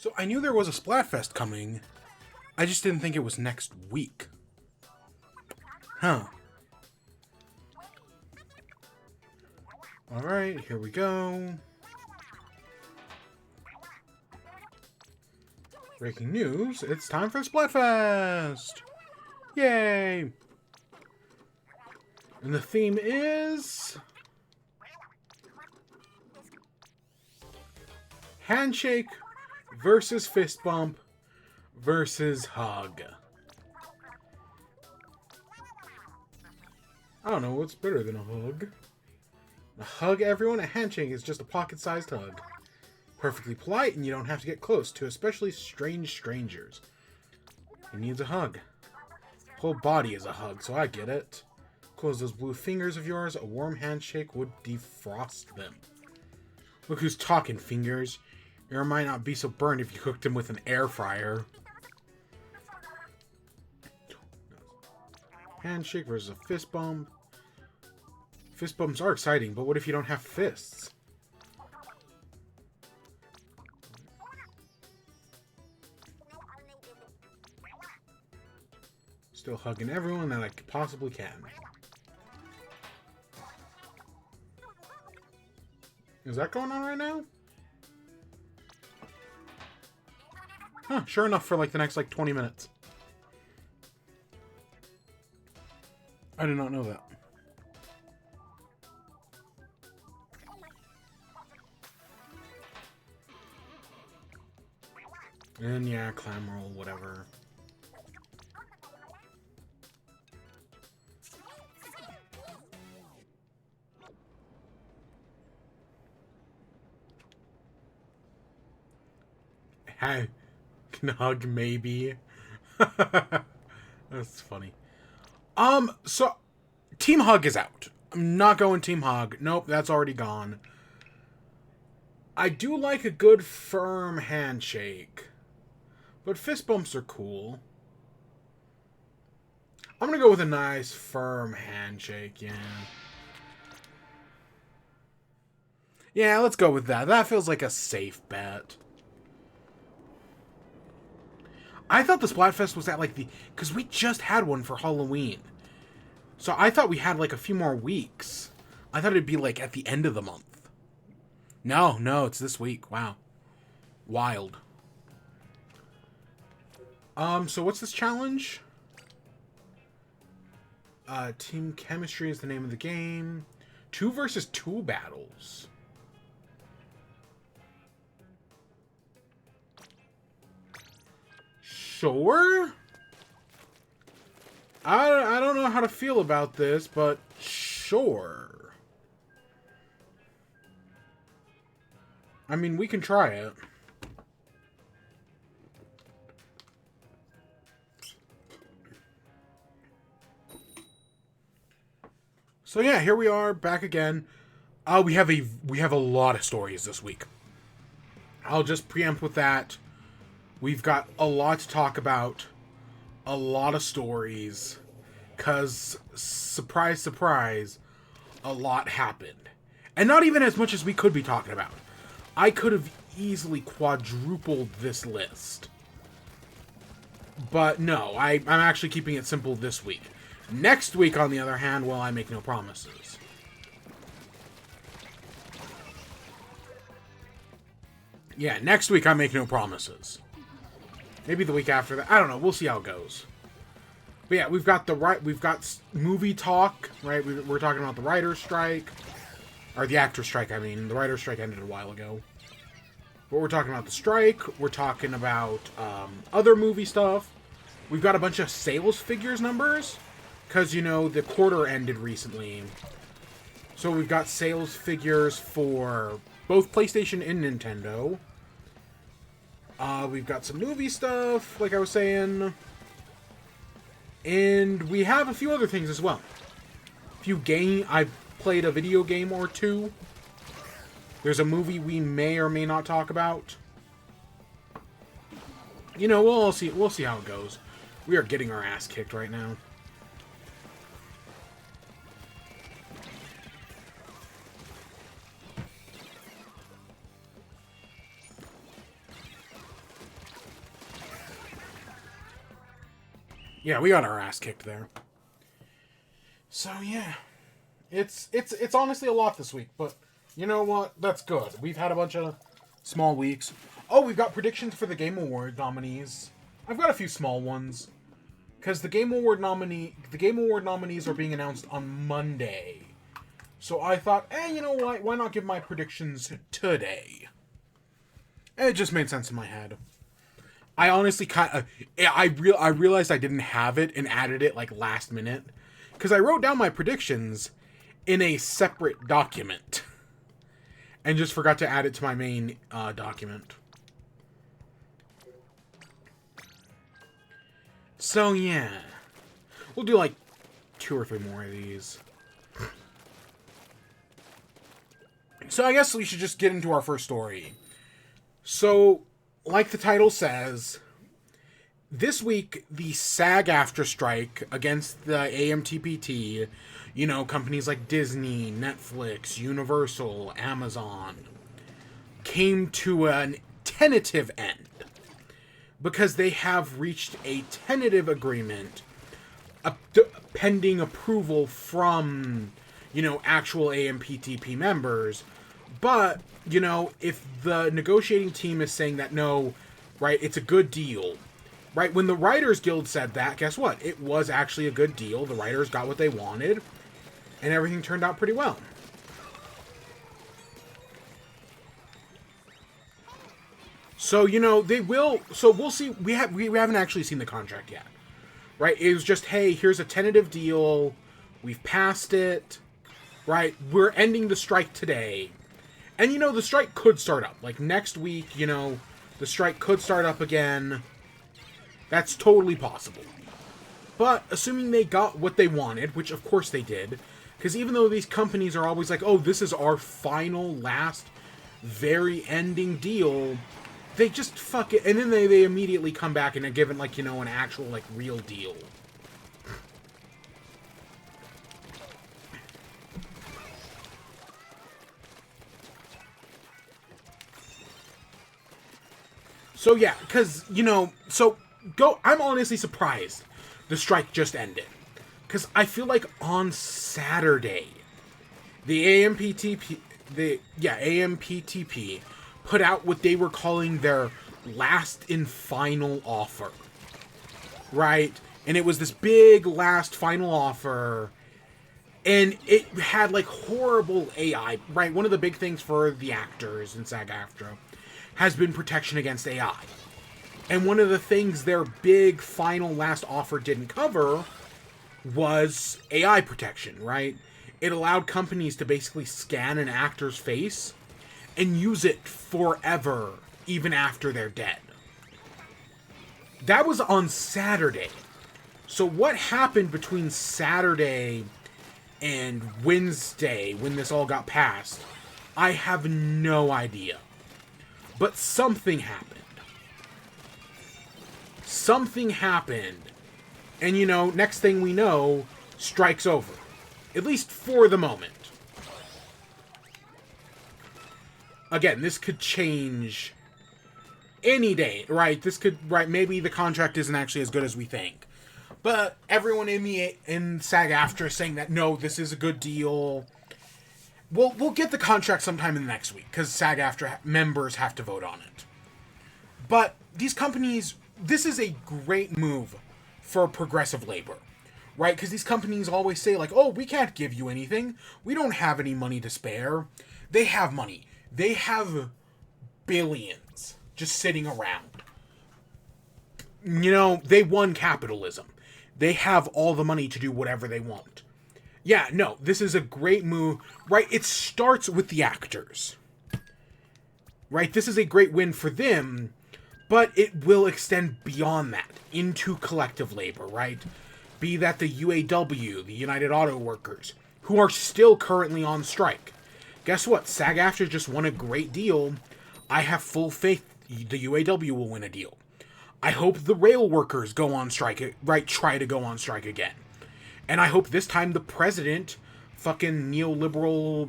So I knew there was a Splatfest coming. I just didn't think it was next week. Huh. Alright, here we go. Breaking news, it's time for Splatfest! Yay! And the theme is... handshake versus fist bump versus hug. I don't know what's better than a hug. A hug everyone, a handshake is just a pocket-sized hug. Perfectly polite, and you don't have to get close to especially strange strangers. He needs a hug. Whole body is a hug, so I get it. Close those blue fingers of yours, a warm handshake would defrost them. Look who's talking, fingers. Your might not be so burned if you cooked him with an air fryer. Handshake versus a fist bump. Fist bumps are exciting, but what if you don't have fists? Still hugging everyone that I possibly can. Is that going on right now? Huh, sure enough for like the next 20 minutes. I did not know that. And yeah, clam roll, whatever. Hey, can hug maybe. That's funny. So Team Hug is out. I'm not going Team Hug. Nope, that's already gone. I do like a good firm handshake. But fist bumps are cool. I'm gonna go with a nice firm handshake, yeah. Yeah, let's go with that. That feels like a safe bet. I thought the Splatfest was at because we just had one for Halloween. So I thought we had a few more weeks. I thought it'd be at the end of the month. No, it's this week. Wow. Wild. So what's this challenge? Team Chemistry is the name of the game. 2 versus 2 battles. Sure? I don't know how to feel about this, but sure. I mean, we can try it. So yeah, here we are back again. We have a lot of stories this week. I'll just preempt with that. We've got a lot to talk about. A lot of stories. 'Cause surprise, surprise, a lot happened. And not even as much as we could be talking about. I could have easily quadrupled this list. But no, I'm actually keeping it simple this week. Next week, on the other hand, well, I make no promises. Yeah, next week I make no promises. Maybe the week after that. I don't know. We'll see how it goes. But yeah, we've got movie talk, right? We're talking about the writer's strike. Or the actor's strike, I mean. The writer's strike ended a while ago. But we're talking about the strike. We're talking about other movie stuff. We've got a bunch of sales figures numbers. Because, the quarter ended recently. So we've got sales figures for both PlayStation and Nintendo. We've got some movie stuff, like I was saying. And we have a few other things as well. I've played a video game or two. There's a movie we may or may not talk about. We'll see how it goes. We are getting our ass kicked right now. Yeah, we got our ass kicked there. So yeah, it's honestly a lot this week, but you know what? That's good. We've had a bunch of small weeks. Oh, we've got predictions for the Game Award nominees. I've got a few small ones because the Game Award nominees are being announced on Monday. So I thought, you know what? Why not give my predictions today? And it just made sense in my head. I honestly I realized I didn't have it and added it like last minute because I wrote down my predictions in a separate document and just forgot to add it to my main document. So yeah, we'll do like 2 or 3 more of these. So I guess we should just get into our first story. So, like the title says, this week the SAG-AFTRA strike against the AMTPT, you know, companies like Disney, Netflix, Universal, Amazon, came to a tentative end because they have reached a tentative agreement pending approval from, you know, actual AMPTP members. But, you know, if the negotiating team is saying that no, right, it's a good deal, right? When the Writers Guild said that, guess what? It was actually a good deal. The writers got what they wanted, and everything turned out pretty well. So, you know, they will, so we'll see. We haven't actually seen the contract yet, right? It was just, hey, here's a tentative deal. We've passed it, right? We're ending the strike today. And, you know, the strike could start up. Like, next week, you know, the strike could start up again. That's totally possible. But, assuming they got what they wanted, which of course they did, because even though these companies are always like, oh, this is our final, last, very ending deal, they just fuck it, and then they immediately come back and are given, like, you know, an actual, like, real deal. So, yeah, because, you know, I'm honestly surprised the strike just ended. Because I feel like on Saturday, the AMPTP put out what they were calling their last and final offer. Right? And it was this big last final offer. And it had, like, horrible AI. Right? One of the big things for the actors in SAG-AFTRA has been protection against AI. And one of the things their big final last offer didn't cover was AI protection, right? It allowed companies to basically scan an actor's face and use it forever, even after they're dead. That was on Saturday. So what happened between Saturday and Wednesday when this all got passed, I have no idea. But something happened. Something happened. And, you know, next thing we know, strike's over. At least for the moment. Again, this could change any day, right? Maybe the contract isn't actually as good as we think. But everyone in SAG-AFTRA is saying that, no, this is a good deal. We'll get the contract sometime in the next week, because SAG-AFTRA members have to vote on it. But these companies, this is a great move for progressive labor, right? Because these companies always say, like, oh, we can't give you anything. We don't have any money to spare. They have money. They have billions just sitting around. You know, they won capitalism. They have all the money to do whatever they want. Yeah, no, this is a great move, right? It starts with the actors, right? This is a great win for them, but it will extend beyond that into collective labor, right? Be that the UAW, the United Auto Workers, who are still currently on strike. Guess what? SAG-AFTRA just won a great deal. I have full faith the UAW will win a deal. I hope the rail workers go on strike, right? Try to go on strike again. And I hope this time the president, fucking neoliberal,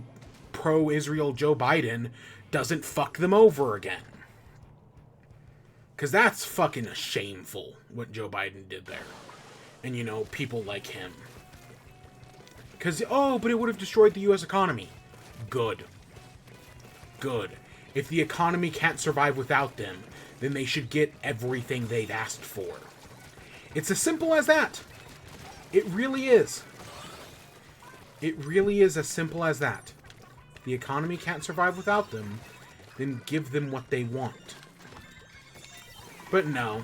pro-Israel Joe Biden, doesn't fuck them over again. Because that's fucking shameful, what Joe Biden did there. and, you know, people like him. Because, oh, but it would have destroyed the U.S. economy. Good. Good. If the economy can't survive without them, then they should get everything they'd asked for. It's as simple as that. It really is. It really is as simple as that. The economy can't survive without them, then give them what they want. But no.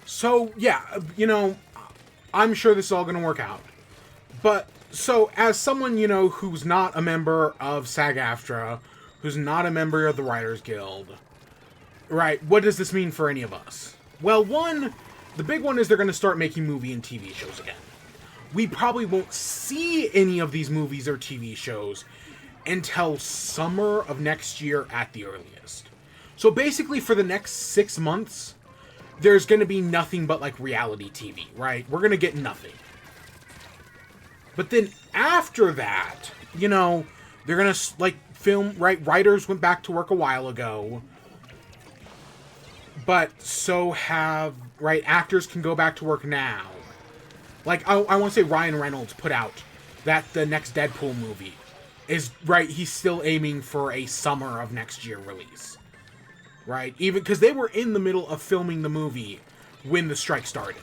So, yeah, you know, I'm sure this is all going to work out. But, so, as someone, you know, who's not a member of SAG-AFTRA, who's not a member of the Writers Guild, right, what does this mean for any of us? Well, one, the big one is they're going to start making movie and TV shows again. We probably won't see any of these movies or TV shows until summer of next year at the earliest. So basically for the next 6 months, there's going to be nothing but, like, reality TV, right? We're going to get nothing. But then after that, you know, they're going to, like, film, right? Writers went back to work a while ago. But so have, right, actors can go back to work now. Like, I want to say Ryan Reynolds put out that the next Deadpool movie is, right, he's still aiming for a summer of next year release. Right? Even because they were in the middle of filming the movie when the strike started.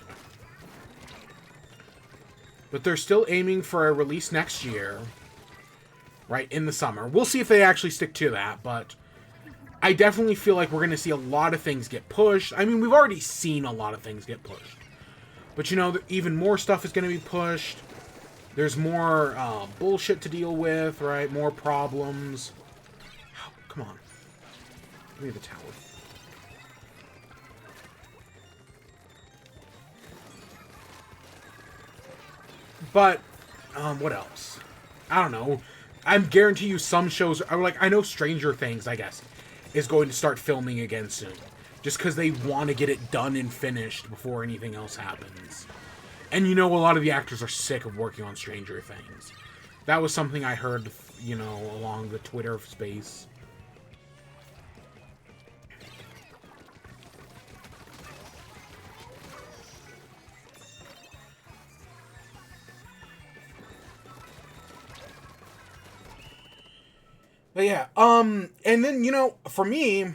But they're still aiming for a release next year. Right? In the summer. We'll see if they actually stick to that, but I definitely feel like we're going to see a lot of things get pushed. I mean, we've already seen a lot of things get pushed. But, you know, even more stuff is going to be pushed. There's more bullshit to deal with, right? More problems. Oh, come on. Give me the tower. But, what else? I don't know. I guarantee you some shows are like, I know Stranger Things, I guess, is going to start filming again soon. Just because they want to get it done and finished before anything else happens. And you know, a lot of the actors are sick of working on Stranger Things. That was something I heard, you know, along the Twitter space. But yeah, and then, you know, for me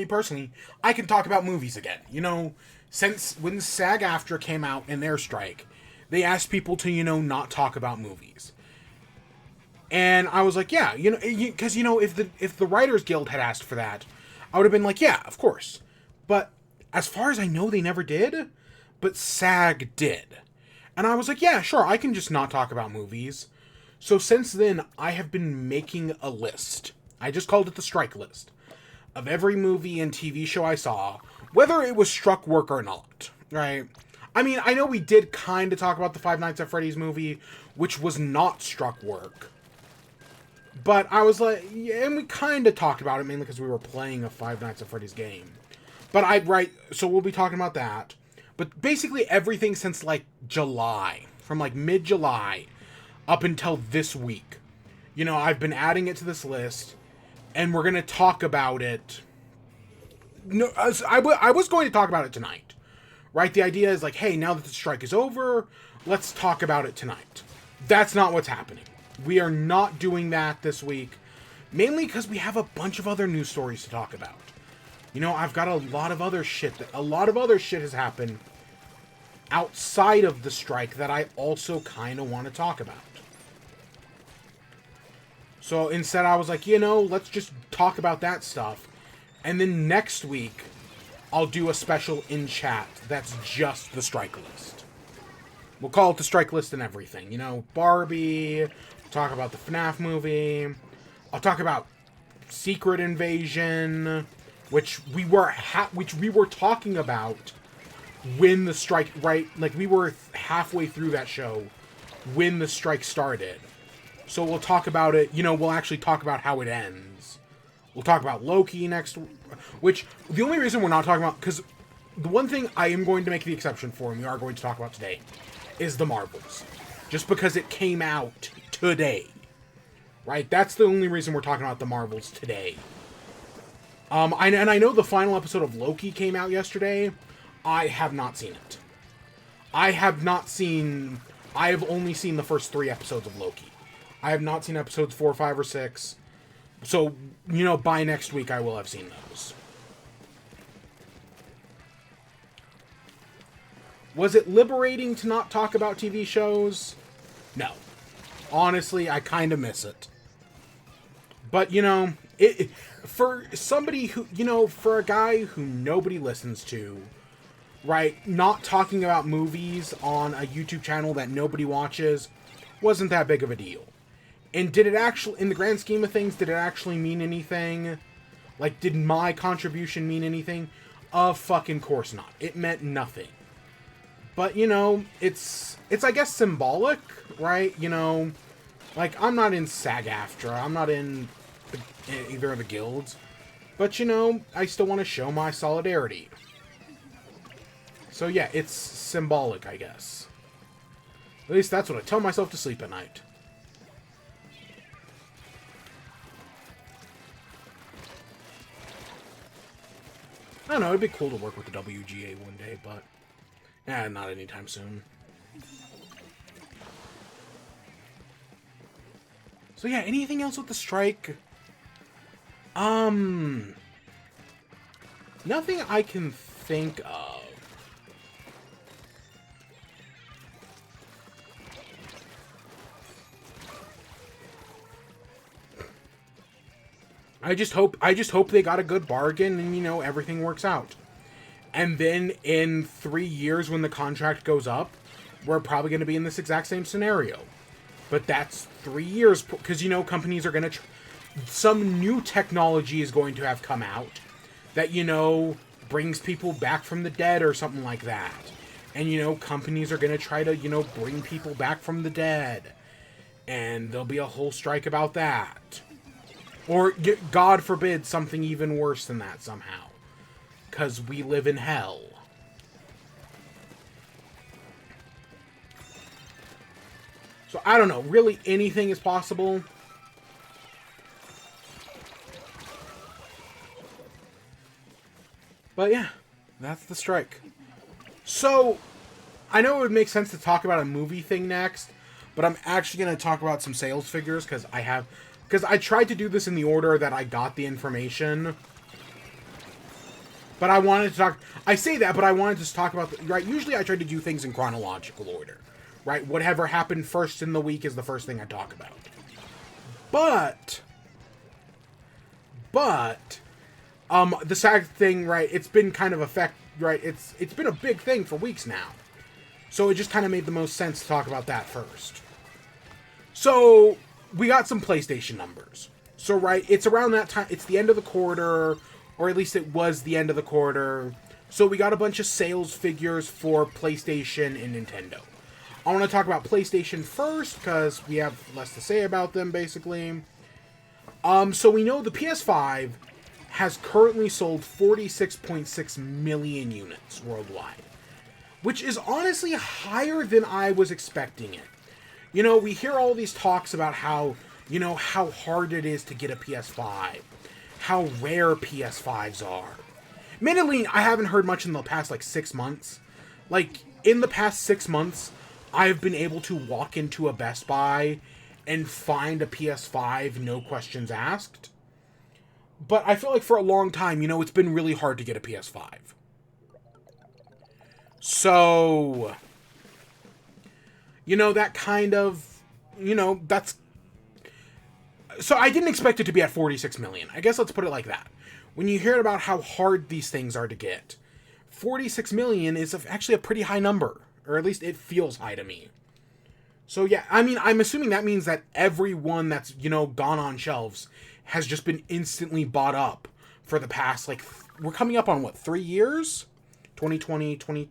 personally, I can talk about movies again. You know, since when SAG-AFTRA came out in their strike, they asked people to, you know, not talk about movies. And I was like, yeah, you know, because, you know, if the Writers Guild had asked for that, I would have been like, yeah, of course. But as far as I know, they never did, but SAG did. And I was like, yeah, sure, I can just not talk about movies. So since then, I have been making a list. I just called it the strike list. Of every movie and TV show I saw, whether it was struck work or not, right? I mean, I know we did kind of talk about the Five Nights at Freddy's movie, which was not struck work. But I was like, yeah, and we kind of talked about it, mainly because we were playing a Five Nights at Freddy's game. But so we'll be talking about that. But basically everything since, like, July, from, like, mid-July up until this week. You know, I've been adding it to this list, and we're going to talk about it. No, I was going to talk about it tonight, right? The idea is like, hey, now that the strike is over, let's talk about it tonight. That's not what's happening. We are not doing that this week, mainly because we have a bunch of other news stories to talk about. You know, I've got a lot of other shit has happened outside of the strike that I also kind of want to talk about. So instead I was like, you know, let's just talk about that stuff. And then next week, I'll do a special in chat that's just the strike list. We'll call it the strike list and everything. You know, Barbie, we'll talk about the FNAF movie. I'll talk about Secret Invasion, which we were talking about when the strike, right? Like, we were halfway through that show when the strike started. So we'll talk about it, you know, we'll actually talk about how it ends. We'll talk about Loki next, which, the only reason we're not talking about, because the one thing I am going to make the exception for, and we are going to talk about today, is the Marvels. just because it came out today. Right? That's the only reason we're talking about the Marvels today. And I know the final episode of Loki came out yesterday. I have not seen it. I have only seen the first 3 episodes of Loki. I have not seen episodes 4, 5, or 6. So, by next week I will have seen those. Was it liberating to not talk about TV shows? No. Honestly, I kind of miss it. But, for somebody who, for a guy who nobody listens to, right, not talking about movies on a YouTube channel that nobody watches wasn't that big of a deal. And did it actually, in the grand scheme of things, did it actually mean anything? Like, did my contribution mean anything? Of fucking course not. It meant nothing. But, it's I guess, symbolic, right? Like, I'm not in SAG-AFTRA. I'm not in either of the guilds. But, I still want to show my solidarity. So, yeah, it's symbolic, I guess. At least that's what I tell myself to sleep at night. I don't know, it'd be cool to work with the WGA one day, but... not anytime soon. So yeah, anything else with the strike? Nothing I can think of. I just hope they got a good bargain and, everything works out. And then in 3 years when the contract goes up, we're probably going to be in this exact same scenario. But that's 3 years, because, companies are going to... some new technology is going to have come out that, brings people back from the dead or something like that. And, companies are going to try to, bring people back from the dead. And there'll be a whole strike about that. Or, God forbid, something even worse than that somehow. Because we live in hell. So, I don't know. Really, anything is possible. But yeah, that's the strike. So, I know it would make sense to talk about a movie thing next, but I'm actually going to talk about some sales figures, because I tried to do this in the order that I got the information. But I wanted to talk... I say that, but I wanted to talk about... right, usually I try to do things in chronological order. Right? Whatever happened first in the week is the first thing I talk about. But... the SAG thing, right, it's been kind of right, it's been a big thing for weeks now. So it just kind of made the most sense to talk about that first. So, we got some PlayStation numbers. So, right, it's around that time, it's the end of the quarter, or at least it was the end of the quarter. So we got a bunch of sales figures for PlayStation and Nintendo. I want to talk about PlayStation first, because we have less to say about them, basically. So we know the PS5 has currently sold 46.6 million units worldwide, which is honestly higher than I was expecting it. We hear all these talks about how, how hard it is to get a PS5, how rare PS5s are. Admittedly, I haven't heard much in the past, 6 months. In the past 6 months, I've been able to walk into a Best Buy and find a PS5, no questions asked. But I feel like for a long time, it's been really hard to get a PS5. So, that kind of, that's... So I didn't expect it to be at 46 million. I guess let's put it like that. When you hear about how hard these things are to get, 46 million is actually a pretty high number. Or at least it feels high to me. So yeah, I'm assuming that means that every one that's, gone on shelves has just been instantly bought up for the past, we're coming up on, 3 years? 2021,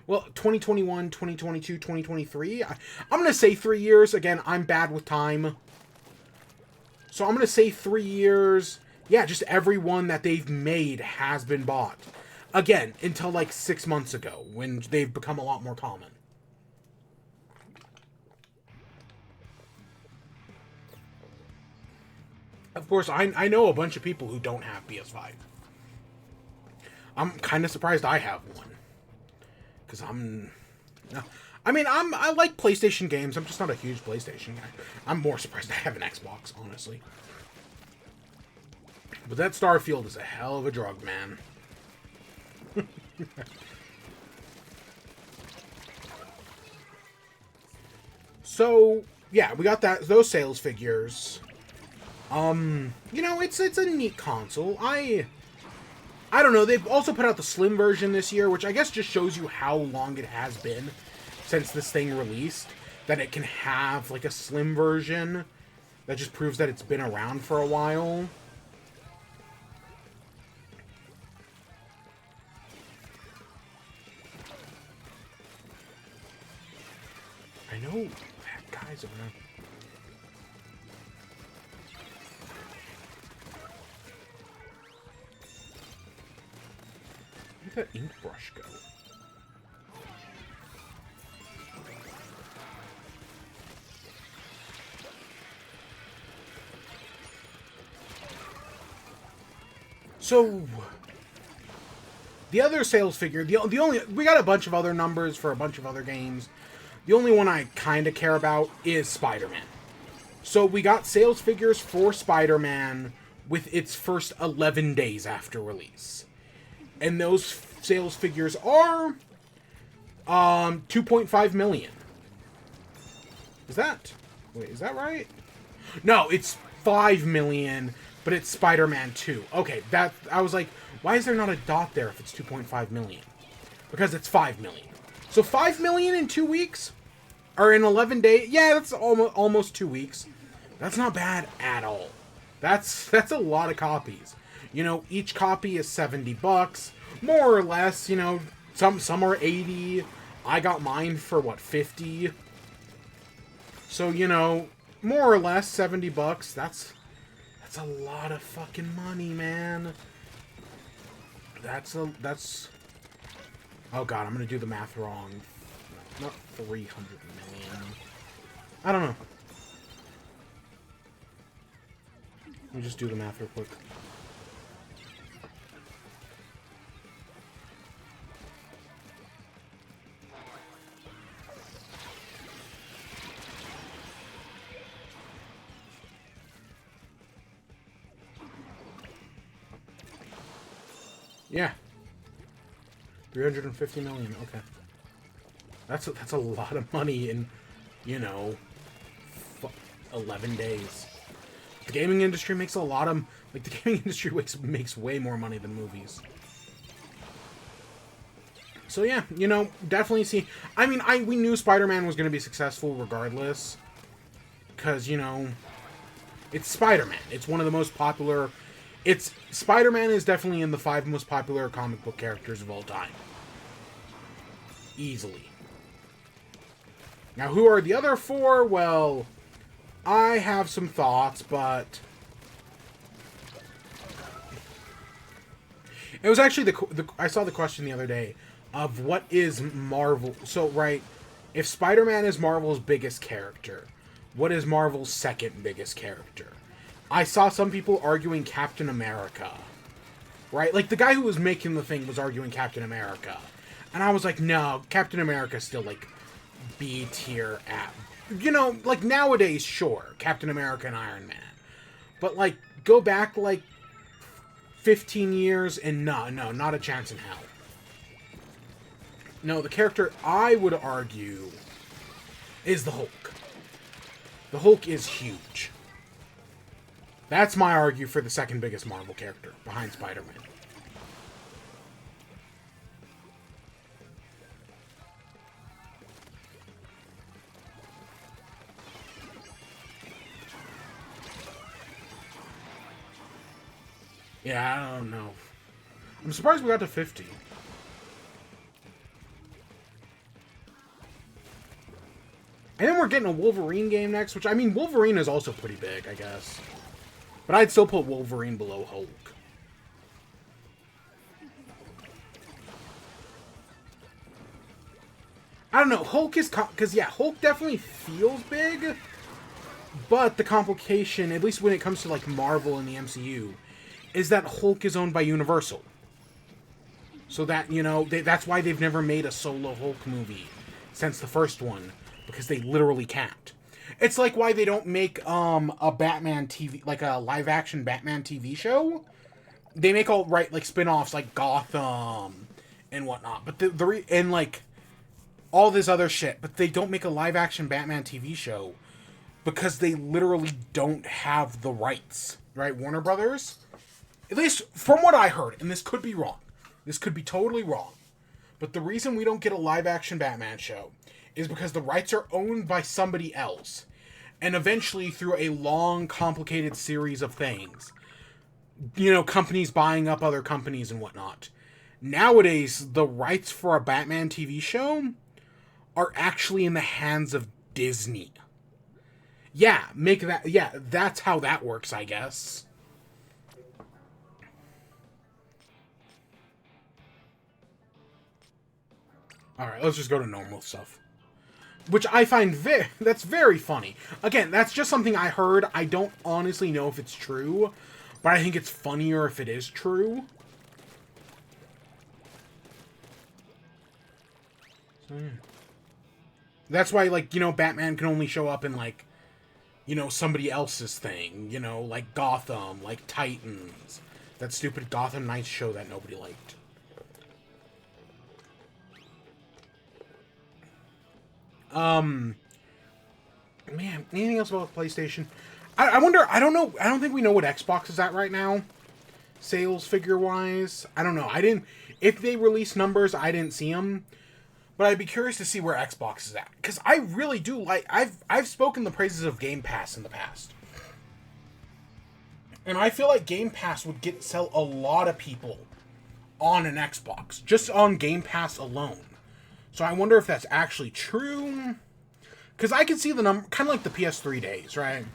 2022, 2023? I'm going to say 3 years. Again, I'm bad with time. So I'm going to say 3 years. Yeah, just every one that they've made has been bought. Again, until 6 months ago, when they've become a lot more common. Of course, I know a bunch of people who don't have PS5. I'm kind of surprised I have one. Because no. I mean, I like PlayStation games. I'm just not a huge PlayStation guy. I'm more surprised I have an Xbox, honestly. But that Starfield is a hell of a drug, man. So, yeah, we got those sales figures. You know, it's a neat console. I don't know, they've also put out the Slim version this year, which I guess just shows you how long it has been since this thing released, that it can have, like, a Slim version. That just proves that it's been around for a while. I know that guy's around. Where'd that ink brush go? So, the other sales figure, the only, we got a bunch of other numbers for a bunch of other games. The only one I kind of care about is Spider-Man. So we got sales figures for Spider-Man with its first 11 days after release. And those sales figures are 2.5 million. Is that right? No, it's 5 million, but it's Spider-Man 2. Okay, I was like, why is there not a dot there if it's 2.5 million? Because it's 5 million. So 5 million in 2 weeks? Or in 11 days? Yeah, that's almost 2 weeks. That's not bad at all. That's a lot of copies. You know, each copy is $70, more or less. You know, some are 80. I got mine for what, 50? So, you know, more or less $70. That's a lot of fucking money, man. That's oh god, I'm gonna do the math wrong. Not 300 million. I don't know. Let me just do the math real quick. Yeah. 350 million, okay. That's a lot of money in, you know, 11 days. The gaming industry makes a lot of... Like, the gaming industry makes way more money than movies. So, yeah, you know, definitely see... I mean, we knew Spider-Man was going to be successful regardless. Because, you know, it's Spider-Man. It's one of the most popular... Spider-Man is definitely in the 5 most popular comic book characters of all time. Easily. Now, who are the other 4? Well, I have some thoughts, but... It was actually I saw the question the other day of what is Marvel... So, right, if Spider-Man is Marvel's biggest character, what is Marvel's second biggest character? I saw some people arguing Captain America. Right? Like, the guy who was making the thing was arguing Captain America. And I was like, no, Captain America's still, like, B tier at... You know, like, nowadays, sure, Captain America and Iron Man. But, like, go back, like, 15 years and no, not a chance in hell. No, the character I would argue is the Hulk. The Hulk is huge. That's my argue for the second biggest Marvel character, behind Spider-Man. Yeah, I don't know. I'm surprised we got to 50. And then we're getting a Wolverine game next, which, I mean, Wolverine is also pretty big, I guess. But I'd still put Wolverine below Hulk. I don't know, Hulk is... Because, yeah, Hulk definitely feels big. But the complication, at least when it comes to like Marvel and the MCU, is that Hulk is owned by Universal. So that, you know, that's why they've never made a solo Hulk movie since the first one, because they literally can't. It's like why they don't make a Batman TV, like a live action Batman TV show. They make all right like spin-offs like Gotham and whatnot, but and like all this other shit, but they don't make a live action Batman TV show because they literally don't have the rights, right? Warner Brothers, at least from what I heard, and this could be wrong. This could be totally wrong. But the reason we don't get a live action Batman show is because the rights are owned by somebody else. And eventually, through a long, complicated series of things, you know, companies buying up other companies and whatnot. Nowadays, the rights for a Batman TV show are actually in the hands of Disney. Yeah, that's how that works, I guess. Alright, let's just go to normal stuff. Which I find that's very funny. Again, that's just something I heard. I don't honestly know if it's true, but I think it's funnier if it is true. So, yeah. That's why, like, you know, Batman can only show up in, like, you know, somebody else's thing. You know, like Gotham, like Titans. That stupid Gotham Knights show that nobody liked. Man, anything else about PlayStation? I wonder, I don't know, I don't think we know what Xbox is at right now. Sales figure-wise. I don't know. If they release numbers, I didn't see them. But I'd be curious to see where Xbox is at. Because I really do like, I've spoken the praises of Game Pass in the past. And I feel like Game Pass would sell a lot of people on an Xbox. Just on Game Pass alone. So I wonder if that's actually true. Because I can see the number, kind of like the PS3 days, right?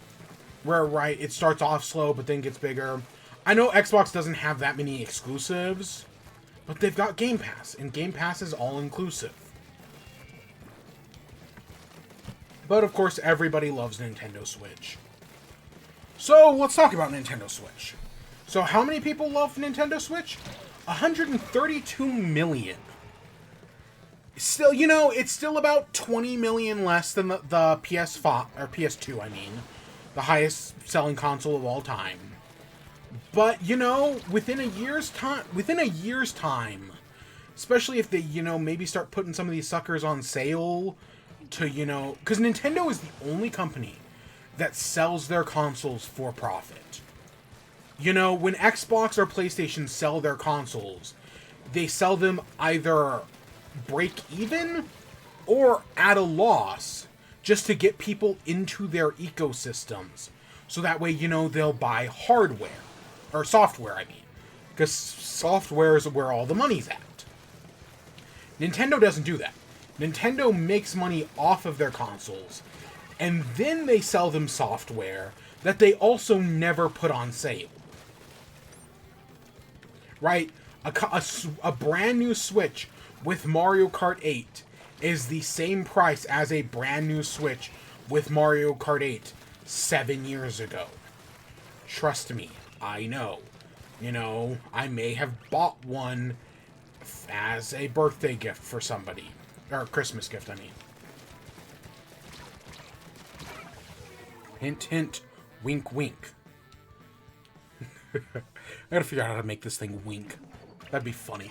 Where, right, it starts off slow, but then gets bigger. I know Xbox doesn't have that many exclusives, but they've got Game Pass, and Game Pass is all-inclusive. But, of course, everybody loves Nintendo Switch. So, let's talk about Nintendo Switch. So, how many people love Nintendo Switch? 132 million. Still, you know, it's still about 20 million less than the PS5, or PS2, I mean. The highest selling console of all time. But, you know, within a year's time, especially if they, you know, maybe start putting some of these suckers on sale to, you know, because Nintendo is the only company that sells their consoles for profit. You know, when Xbox or PlayStation sell their consoles, they sell them either break even or at a loss just to get people into their ecosystems. So that way, you know, they'll buy hardware. Or software, I mean. Because software is where all the money's at. Nintendo doesn't do that. Nintendo makes money off of their consoles, and then they sell them software that they also never put on sale. Right? A brand new Switch with Mario Kart 8 is the same price as a brand new Switch with Mario Kart 8 7 years ago. Trust me, I know. You know, I may have bought one as a birthday gift for somebody. Or a Christmas gift, I mean. Hint, hint. Wink, wink. I gotta figure out how to make this thing wink. That'd be funny.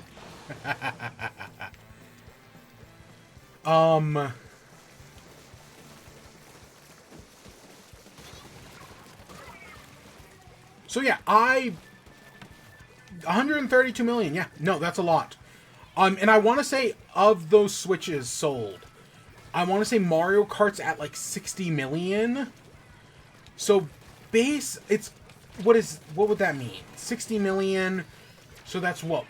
So yeah, 132 million, yeah. No, that's a lot. And I want to say, of those Switches sold, I want to say Mario Kart's at like 60 million. So what would that mean? 60 million, so that's what?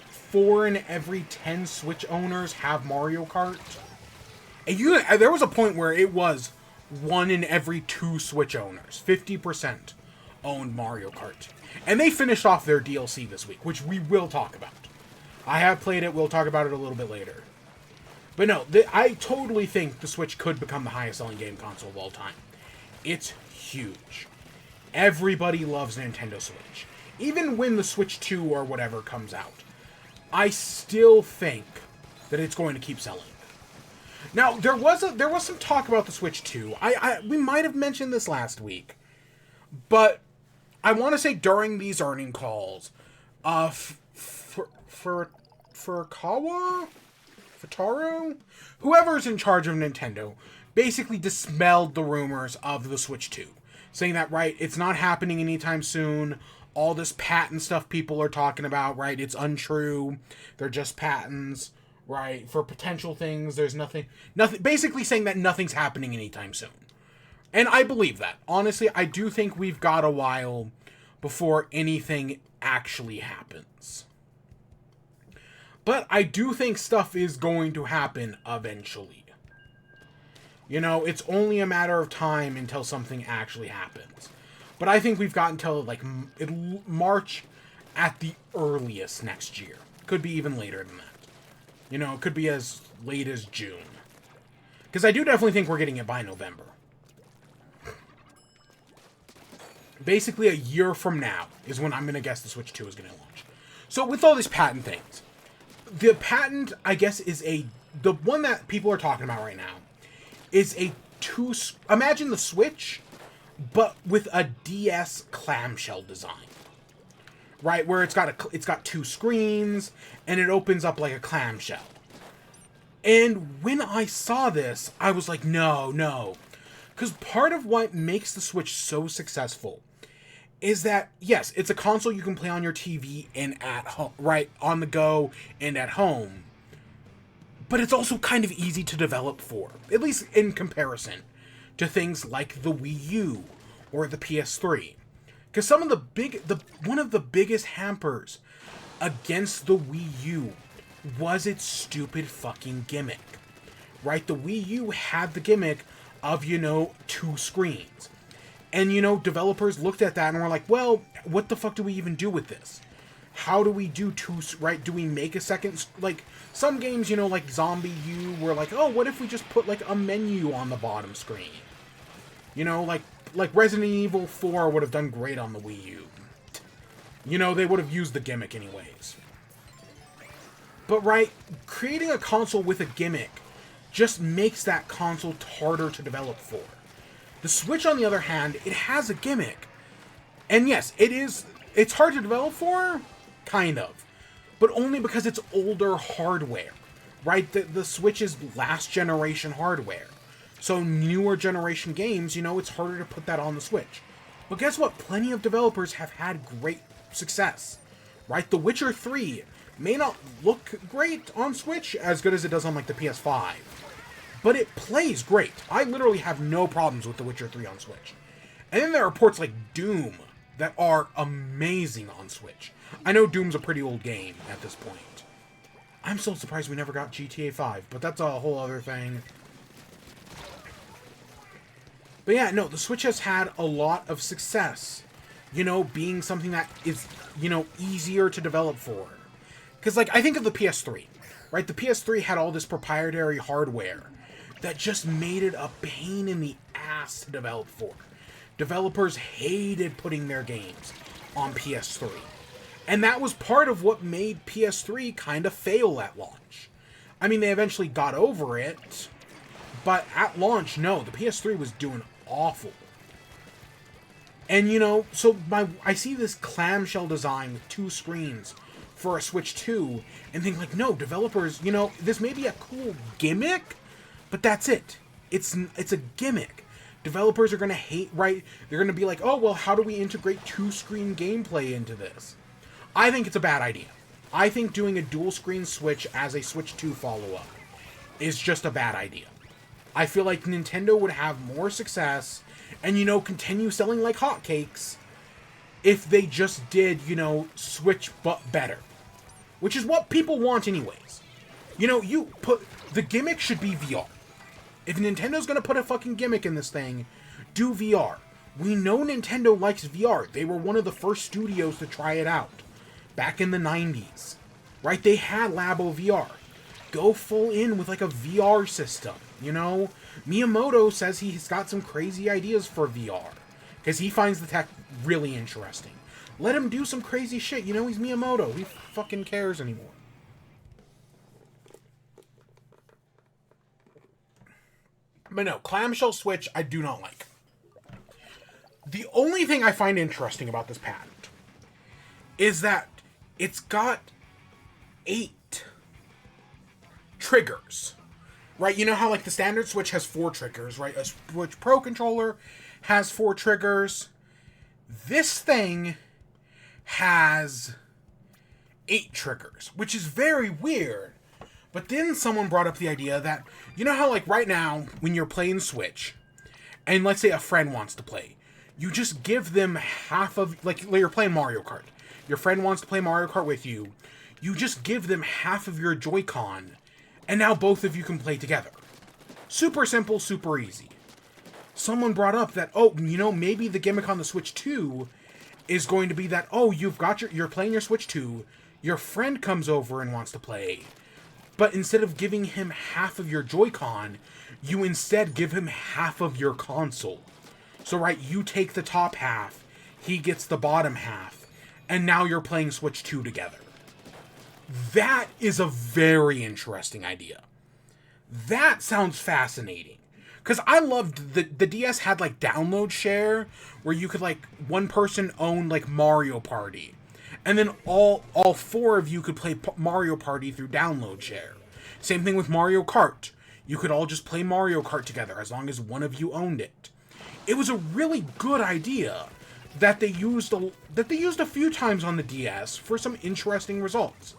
4 in every 10 Switch owners have Mario Kart? And there was a point where it was 1 in every 2 Switch owners. 50% owned Mario Kart. And they finished off their DLC this week, which we will talk about. I have played it, we'll talk about it a little bit later. But no, I totally think the Switch could become the highest selling game console of all time. It's huge. Everybody loves Nintendo Switch. Even when the Switch 2 or whatever comes out, I still think that it's going to keep selling. Now, there was some talk about the Switch 2. We might have mentioned this last week, but I want to say during these earning calls, Futaru, whoever's in charge of Nintendo, basically dispelled the rumors of the Switch 2, saying that, right, it's not happening anytime soon. All this patent stuff people are talking about, right, it's untrue. They're just patents, right, for potential things. There's nothing, basically saying that nothing's happening anytime soon. And I believe that. Honestly, I do think we've got a while before anything actually happens. But I do think stuff is going to happen eventually. You know, it's only a matter of time until something actually happens. But I think we've got until, like, March at the earliest next year. Could be even later than that. You know, it could be as late as June. Because I do definitely think we're getting it by November. Basically, a year from now is when I'm going to guess the Switch 2 is going to launch. So, with all these patent things, the patent, I guess, is the one that people are talking about right now, is imagine the Switch, but with a DS clamshell design. Right, where it's got two screens, and it opens up like a clamshell. And when I saw this, I was like, no. Because part of what makes the Switch so successful is that, yes, it's a console you can play on your TV and at home, right, on the go and at home. But it's also kind of easy to develop for, at least in comparison to things like the Wii U or the PS3. Because one of the biggest hampers against the Wii U was its stupid fucking gimmick. Right? The Wii U had the gimmick of, two screens. And, developers looked at that and were like, well, what the fuck do we even do with this? How do we do two, right? Do we make a second, like, some games, like Zombie U were like, oh, what if we just put, like, a menu on the bottom screen? Like Resident Evil 4 would have done great on the Wii U. They would have used the gimmick anyways. But, right, creating a console with a gimmick just makes that console harder to develop for. The Switch, on the other hand, it has a gimmick. And yes, it's hard to develop for, kind of. But only because it's older hardware, right? The Switch is last generation hardware. So newer generation games, it's harder to put that on the Switch. But guess what? Plenty of developers have had great success, right? The Witcher 3 may not look great on Switch, as good as it does on, like, the PS5. But it plays great. I literally have no problems with The Witcher 3 on Switch. And then there are ports like Doom that are amazing on Switch. I know Doom's a pretty old game at this point. I'm so surprised we never got GTA 5, but that's a whole other thing. But yeah, no, the Switch has had a lot of success, being something that is, easier to develop for. Because, like, I think of the PS3, right? The PS3 had all this proprietary hardware that just made it a pain in the ass to develop for. Developers hated putting their games on PS3. And that was part of what made PS3 kind of fail at launch. I mean, they eventually got over it, but at launch, no, the PS3 was doing awful. And, so I see this clamshell design with two screens for a Switch 2 and think, like, no, developers, this may be a cool gimmick, but that's it. It's a gimmick. Developers are going to hate, right? They're going to be like, oh, well, how do we integrate two-screen gameplay into this? I think it's a bad idea. I think doing a dual-screen Switch as a Switch 2 follow-up is just a bad idea. I feel like Nintendo would have more success and, continue selling like hotcakes if they just did, Switch but better. Which is what people want anyways. The gimmick should be VR. If Nintendo's gonna put a fucking gimmick in this thing, do VR. We know Nintendo likes VR. They were one of the first studios to try it out. Back in the 90s. Right? They had Labo VR. Go full in with, like, a VR system, Miyamoto says he's got some crazy ideas for VR, because he finds the tech really interesting. Let him do some crazy shit. You know, he's Miyamoto. Who fucking cares anymore? But no, clamshell Switch, I do not like. The only thing I find interesting about this patent is that it's got 8 triggers. Right? You know how, like, the standard Switch has 4 triggers, right? A Switch Pro controller has 4 triggers. This thing has 8 triggers, which is very weird. But then someone brought up the idea that, you know how, like, right now, when you're playing Switch, and let's say a friend wants to play, you just give them half of, like you're playing Mario Kart. Your friend wants to play Mario Kart with you. You just give them half of your Joy-Con, and now both of you can play together. Super simple, super easy. Someone brought up that, oh, you know, maybe the gimmick on the Switch 2 is going to be that, oh, you're playing your Switch 2, your friend comes over and wants to play, but instead of giving him half of your Joy-Con, you instead give him half of your console. So, right, you take the top half, he gets the bottom half, and now you're playing Switch 2 together. That is a very interesting idea. That sounds fascinating. Because I loved, the DS had, like, download share, where you could, like, one person own, like, Mario Party. And then all 4 of you could play Mario Party through download share. Same thing with Mario Kart. You could all just play Mario Kart together, as long as one of you owned it. It was a really good idea that they used a few times on the DS for some interesting results.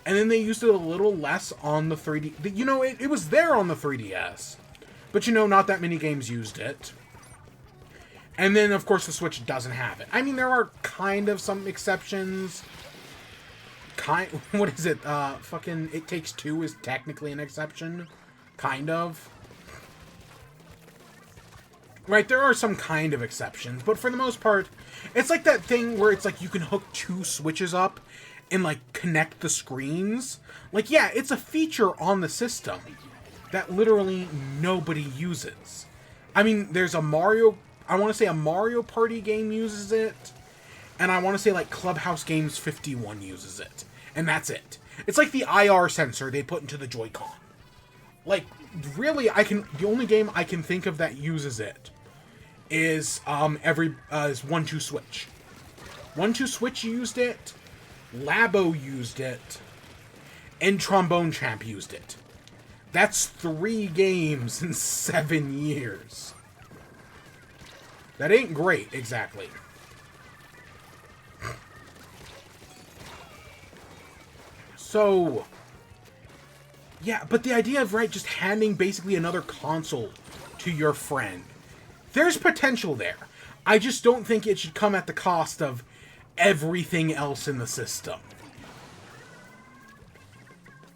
And then they used it a little less on the 3D. You know, it was there on the 3DS. But, you know, not that many games used it. And then, of course, the Switch doesn't have it. I mean, there are kind of some exceptions. What is it? Fucking It Takes Two is technically an exception. Kind of. Right, there are some kind of exceptions. But for the most part, it's like that thing where it's like you can hook 2 Switches up and, like, connect the screens. Like, yeah, it's a feature on the system that literally nobody uses. I mean, there's a Mario... I want to say a Mario Party game uses it, and I want to say, like, Clubhouse Games 51 uses it. And that's it. It's like the IR sensor they put into the Joy-Con. Like, really, the only game I can think of that uses it is, is 1-2 Switch. 1-2 Switch used it, Labo used it, and Trombone Champ used it. That's 3 games in 7 years. That ain't great, exactly. So, yeah, but the idea of, right, just handing basically another console to your friend, there's potential there. I just don't think it should come at the cost of everything else in the system.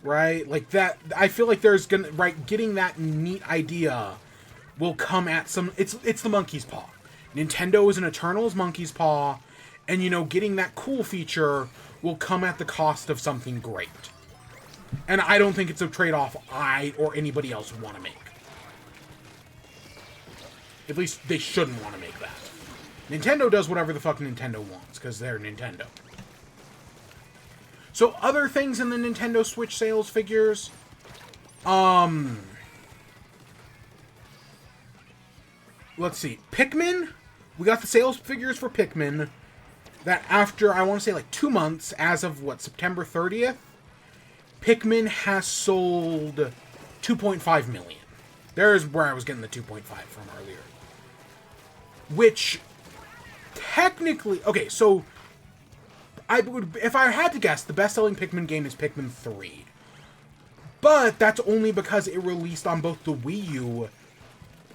Right? Like that, I feel like there's gonna, right, getting that neat idea will come at some, it's the monkey's paw. Nintendo is an Eternal's monkey's paw, and, you know, getting that cool feature will come at the cost of something great. And I don't think it's a trade-off I or anybody else would want to make. At least they shouldn't want to make that. Nintendo does whatever the fuck Nintendo wants, because they're Nintendo. So, other things in the Nintendo Switch sales figures, let's see, Pikmin, we got the sales figures for Pikmin, that after, I want to say, like, 2 months, as of, what, September 30th, Pikmin has sold 2.5 million. There's where I was getting the 2.5 from earlier. Which, technically, okay, so, if I had to guess, the best-selling Pikmin game is Pikmin 3. But that's only because it released on both the Wii U,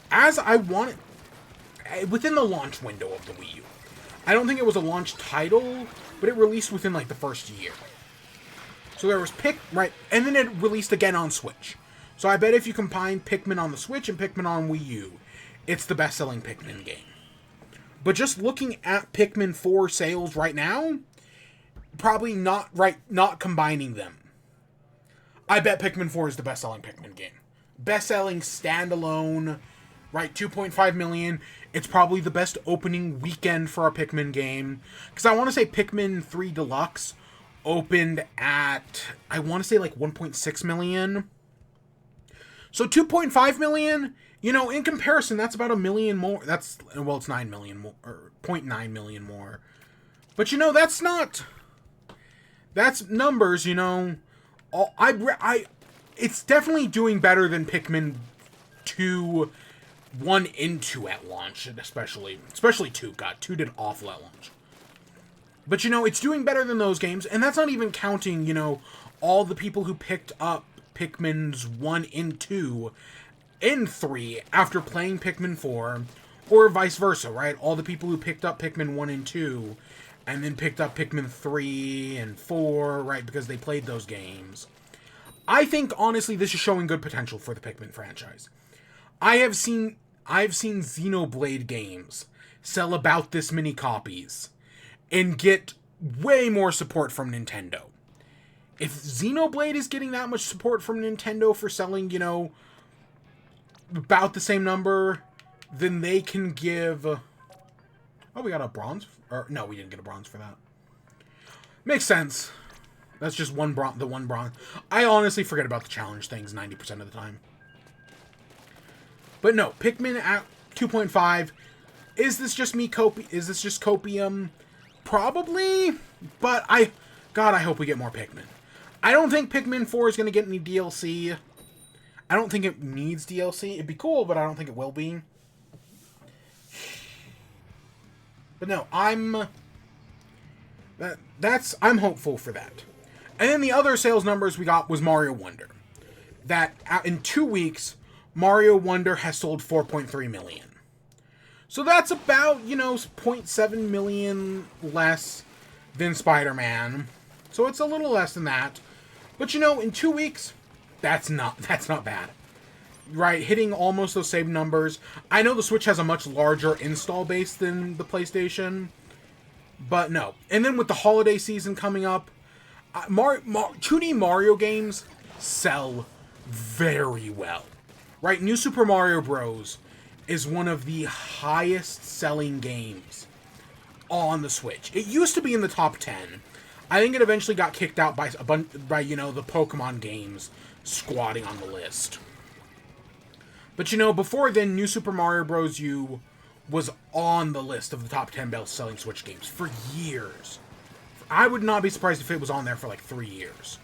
as I wanted, within the launch window of the Wii U. I don't think it was a launch title, but it released within, like, the first year. So there was right, and then it released again on Switch. So I bet if you combine Pikmin on the Switch and Pikmin on Wii U, it's the best-selling Pikmin game. But just looking at Pikmin 4 sales right now, probably not combining them. I bet Pikmin 4 is the best-selling Pikmin game. best-selling standalone, right? 2.5 million. It's probably the best opening weekend for a Pikmin game. Because I want to say Pikmin 3 Deluxe opened at, I want to say like 1.6 million. So 2.5 million, you know, in comparison, that's about a million more. That's, well, it's 9 million more, or 0.9 million more. But, you know, that's numbers, you know. It's definitely doing better than Pikmin 2, 1 and 2 at launch, especially 2. God, 2 did awful at launch. But, you know, it's doing better than those games, and that's not even counting, you know, all the people who picked up Pikmin's 1 and 2 and 3 after playing Pikmin 4, or vice versa, right? All the people who picked up Pikmin 1 and 2 and then picked up Pikmin 3 and 4, right, because they played those games. I think, honestly, this is showing good potential for the Pikmin franchise. I've seen Xenoblade games sell about this many copies and get way more support from Nintendo. If Xenoblade is getting that much support from Nintendo for selling, you know, about the same number, then they can give... Oh, we got a bronze? Or, no, we didn't get a bronze for that. Makes sense. That's just the one bronze. I honestly forget about the challenge things 90% of the time. But no, Pikmin at 2.5. Is this just copium? Probably. But God, I hope we get more Pikmin. I don't think Pikmin 4 is going to get any DLC. I don't think it needs DLC. It'd be cool, but I don't think it will be. But no, I'm hopeful for that. And then the other sales numbers we got was Mario Wonder. That in 2 weeks, Mario Wonder has sold 4.3 million. So that's about, you know, 0.7 million less than Spider-Man. So it's a little less than that. But, you know, in 2 weeks, that's not bad. Right, hitting almost those same numbers. I know the Switch has a much larger install base than the PlayStation. But no. And then with the holiday season coming up, 2D Mario games sell very well. Right, New Super Mario Bros. Is one of the highest selling games on the Switch. It used to be in the top 10. I think it eventually got kicked out by you know, the Pokemon games squatting on the list. But you know, before then, New Super Mario Bros. U was on the list of the top 10 best-selling Switch games for years. I would not be surprised if it was on there for like 3 years.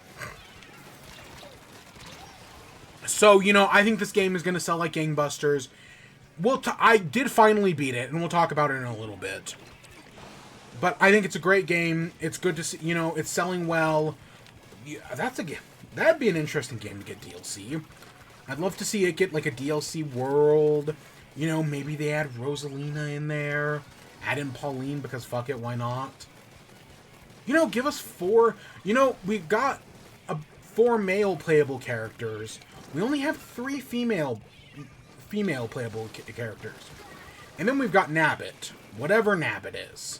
So, you know, I think this game is going to sell like gangbusters. I did finally beat it, and we'll talk about it in a little bit. But I think it's a great game. It's good to see, you know, it's selling well. Yeah, that'd be an interesting game to get DLC. I'd love to see it get like a DLC world. You know, maybe they add Rosalina in there. Add in Pauline, because fuck it, why not? You know, give us 4... You know, we've got 4 male playable characters. We only have 3 female playable characters. And then we've got Nabbit. Whatever Nabbit is.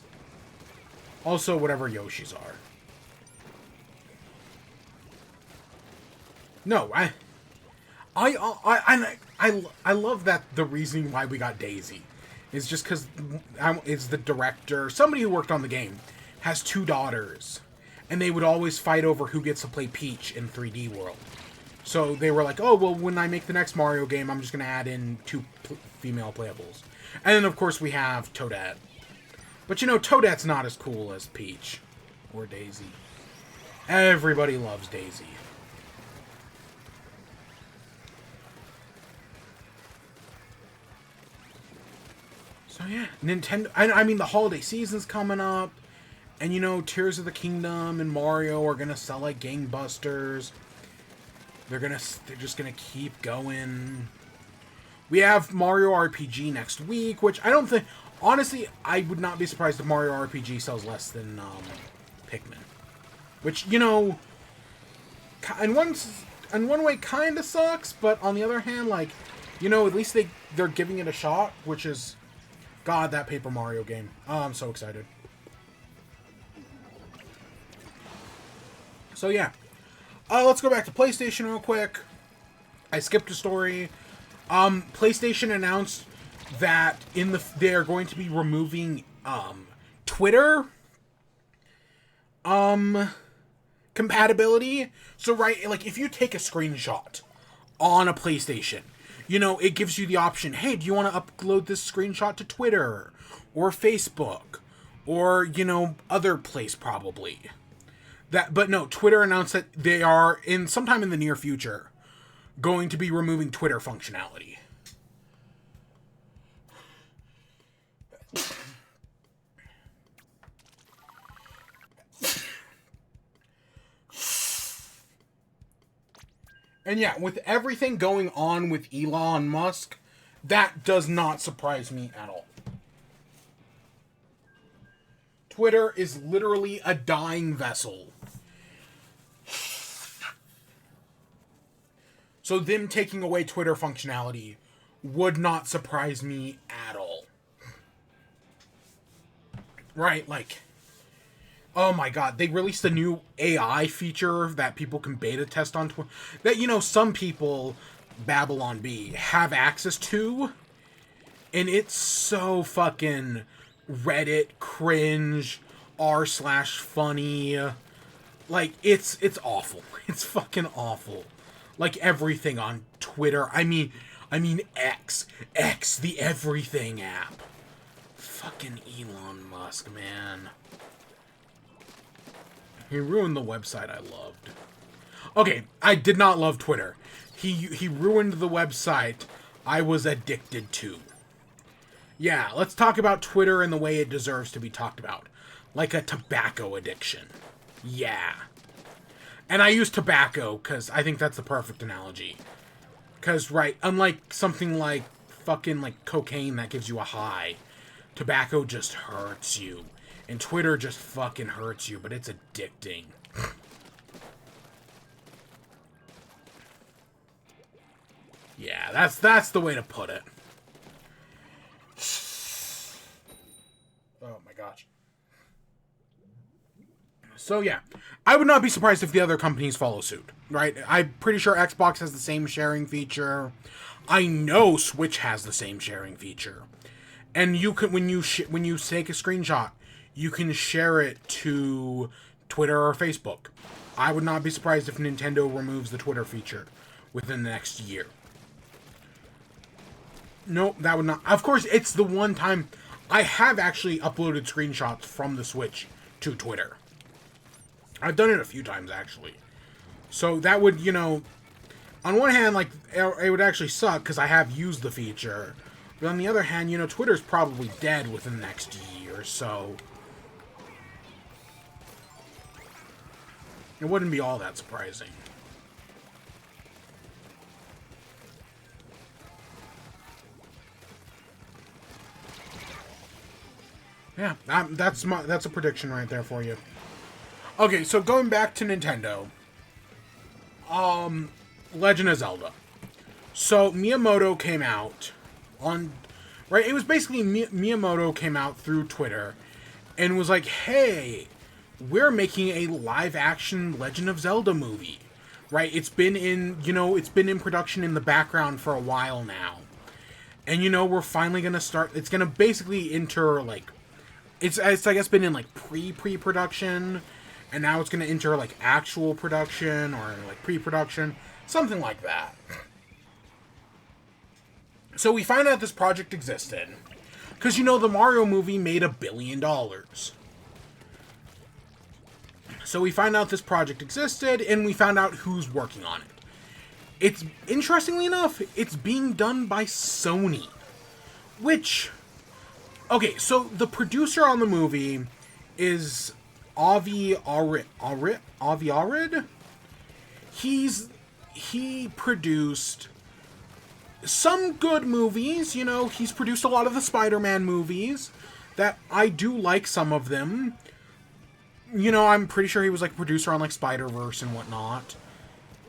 Also, whatever Yoshis are. No, I love that the reason why we got Daisy is just because it's the director, somebody who worked on the game, has 2 daughters. And they would always fight over who gets to play Peach in 3D World. So they were like, oh, well, when I make the next Mario game, I'm just going to add in 2 female playables. And then, of course, we have Toadette. But, you know, Toadette's not as cool as Peach or Daisy. Everybody loves Daisy. So, yeah, Nintendo... I mean, the holiday season's coming up. And, you know, Tears of the Kingdom and Mario are going to sell like gangbusters. They're just gonna keep going. We have Mario RPG next week, which I don't think... Honestly, I would not be surprised if Mario RPG sells less than Pikmin. Which, you know, in one way kind of sucks, but on the other hand, like, you know, at least they're giving it a shot, which is... God, that Paper Mario game. Oh, I'm so excited. So, yeah. Let's go back to PlayStation real quick. I skipped a story. PlayStation announced that they're going to be removing Twitter compatibility. So right, like if you take a screenshot on a PlayStation, you know, it gives you the option, hey, do you want to upload this screenshot to Twitter or Facebook or, you know, other place probably. But no, Twitter announced that they are sometime in the near future going to be removing Twitter functionality. And yeah, with everything going on with Elon Musk, that does not surprise me at all. Twitter is literally a dying vessel. So them taking away Twitter functionality would not surprise me at all. Right, like, oh my god, they released a new AI feature that people can beta test on Twitter. That, you know, some people, Babylon Bee, have access to. And it's so fucking Reddit cringe, r/funny. Like, it's awful. It's fucking awful. Like everything on Twitter. I mean X, the everything app. Fucking Elon Musk, man. He ruined the website I loved. Okay, I did not love Twitter. He ruined the website I was addicted to. Yeah, let's talk about Twitter in the way it deserves to be talked about. Like a tobacco addiction. Yeah. And I use tobacco because I think that's the perfect analogy. Because, right, unlike something like fucking like cocaine that gives you a high, tobacco just hurts you. And Twitter just fucking hurts you, but it's addicting. Yeah, that's the way to put it. Oh my gosh. So yeah, I would not be surprised if the other companies follow suit, right? I'm pretty sure Xbox has the same sharing feature. I know Switch has the same sharing feature. And you can, when you take a screenshot, you can share it to Twitter or Facebook. I would not be surprised if Nintendo removes the Twitter feature within the next year. No, that would not. Of course, it's the one time I have actually uploaded screenshots from the Switch to Twitter. I've done it a few times, actually. So that would, you know, on one hand, like, it would actually suck because I have used the feature. But on the other hand, you know, Twitter's probably dead within the next year, so it wouldn't be all that surprising. Yeah, that's a prediction right there for you. Okay, so going back to Nintendo, Legend of Zelda. So Miyamoto came out on, right? It was basically Miyamoto came out through Twitter and was like, "Hey, we're making a live-action Legend of Zelda movie." Right? It's been in production in the background for a while now, and you know we're finally gonna start. It's gonna basically enter like, it's I guess been in like pre-production. And now it's going to enter, like, actual production or, like, pre-production. Something like that. So we find out this project existed. Because, you know, the Mario movie made $1 billion. So we find out this project existed, and we found out who's working on it. It's, interestingly enough, it's being done by Sony. Which, okay, so the producer on the movie is Avi Arid. He produced some good movies, you know, he's produced a lot of the Spider-Man movies that I do like some of them. You know, I'm pretty sure he was like producer on like Spider-Verse and whatnot.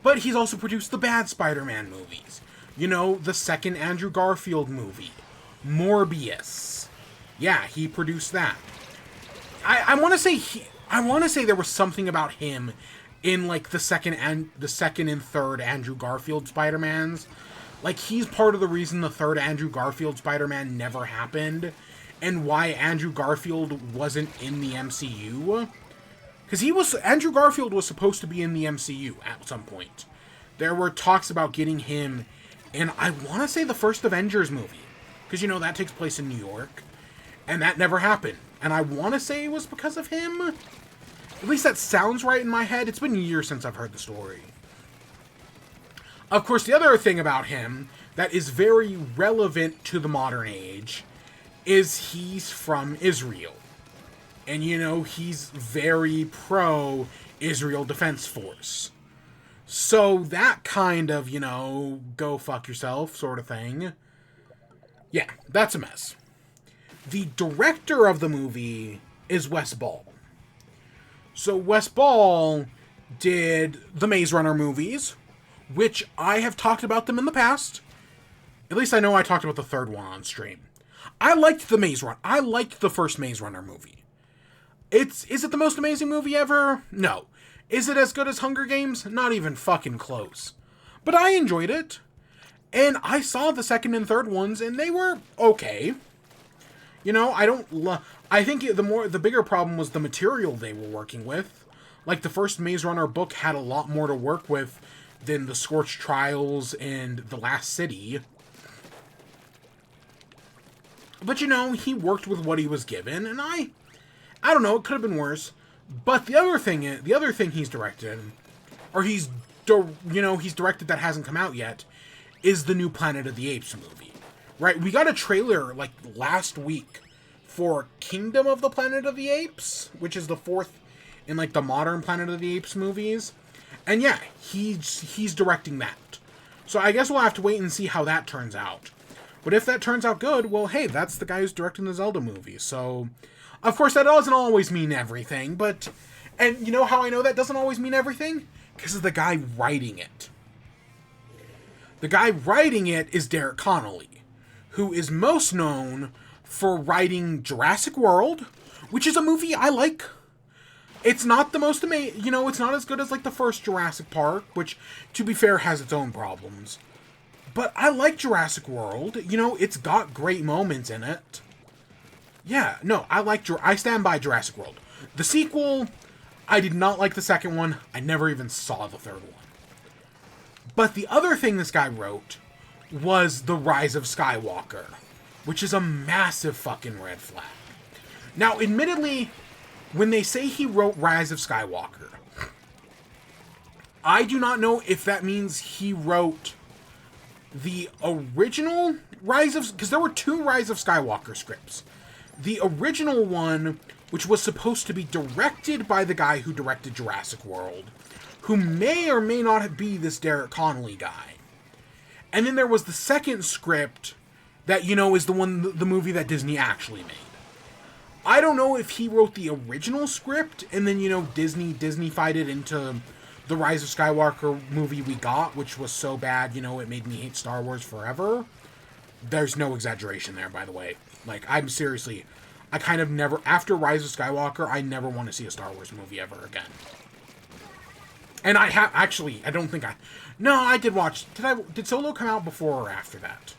But he's also produced the bad Spider-Man movies. You know, the second Andrew Garfield movie. Morbius. Yeah, he produced that. I want to say there was something about him in like the second and third Andrew Garfield Spider-Mans. Like, he's part of the reason the third Andrew Garfield Spider-Man never happened, and why Andrew Garfield wasn't in the MCU. Because Andrew Garfield was supposed to be in the MCU at some point. There were talks about getting him in, I want to say, the first Avengers movie. Because, you know, that takes place in New York. And that never happened. And I want to say it was because of him. At least that sounds right in my head. It's been years since I've heard the story. Of course, the other thing about him that is very relevant to the modern age is he's from Israel. And, you know, he's very pro-Israel Defense Force. So that kind of, you know, go fuck yourself sort of thing. Yeah, that's a mess. The director of the movie is Wes Ball. So Wes Ball did the Maze Runner movies, which I have talked about them in the past. At least I know I talked about the third one on stream. I liked the Maze Runner. I liked the first Maze Runner movie. Is it the most amazing movie ever? No. Is it as good as Hunger Games? Not even fucking close. But I enjoyed it. And I saw the second and third ones, and they were okay. You know, I think the bigger problem was the material they were working with. Like, the first Maze Runner book had a lot more to work with than the Scorched Trials and The Last City. But, you know, he worked with what he was given, and I don't know, it could have been worse. But the other thing he's directed, or he's directed that hasn't come out yet, is the new Planet of the Apes movie. Right? We got a trailer, like, last week for Kingdom of the Planet of the Apes, which is the fourth in, like, the modern Planet of the Apes movies. And yeah, he's directing that. So I guess we'll have to wait and see how that turns out. But if that turns out good, well, hey, that's the guy who's directing the Zelda movie. So, of course, that doesn't always mean everything, but... And you know how I know that doesn't always mean everything? Because of the guy writing it. The guy writing it is Derek Connolly, who is most known for writing Jurassic World, which is a movie I like. It's not the most amazing, you know, it's not as good as, like, the first Jurassic Park, which, to be fair, has its own problems. But I like Jurassic World. You know, it's got great moments in it. Yeah, no, I stand by Jurassic World. The sequel, I did not like the second one. I never even saw the third one. But the other thing this guy wrote was The Rise of Skywalker, which is a massive fucking red flag. Now, admittedly, when they say he wrote Rise of Skywalker, I do not know if that means he wrote the original Rise of... Because there were two Rise of Skywalker scripts. The original one, which was supposed to be directed by the guy who directed Jurassic World, who may or may not be this Derek Connolly guy. And then there was the second script that, you know, is the movie that Disney actually made. I don't know if he wrote the original script, and then, you know, Disney-fied it into the Rise of Skywalker movie we got, which was so bad, you know, it made me hate Star Wars forever. There's no exaggeration there, by the way. Like, I kind of never, after Rise of Skywalker, I never want to see a Star Wars movie ever again. And I did watch, did Solo come out before or after that?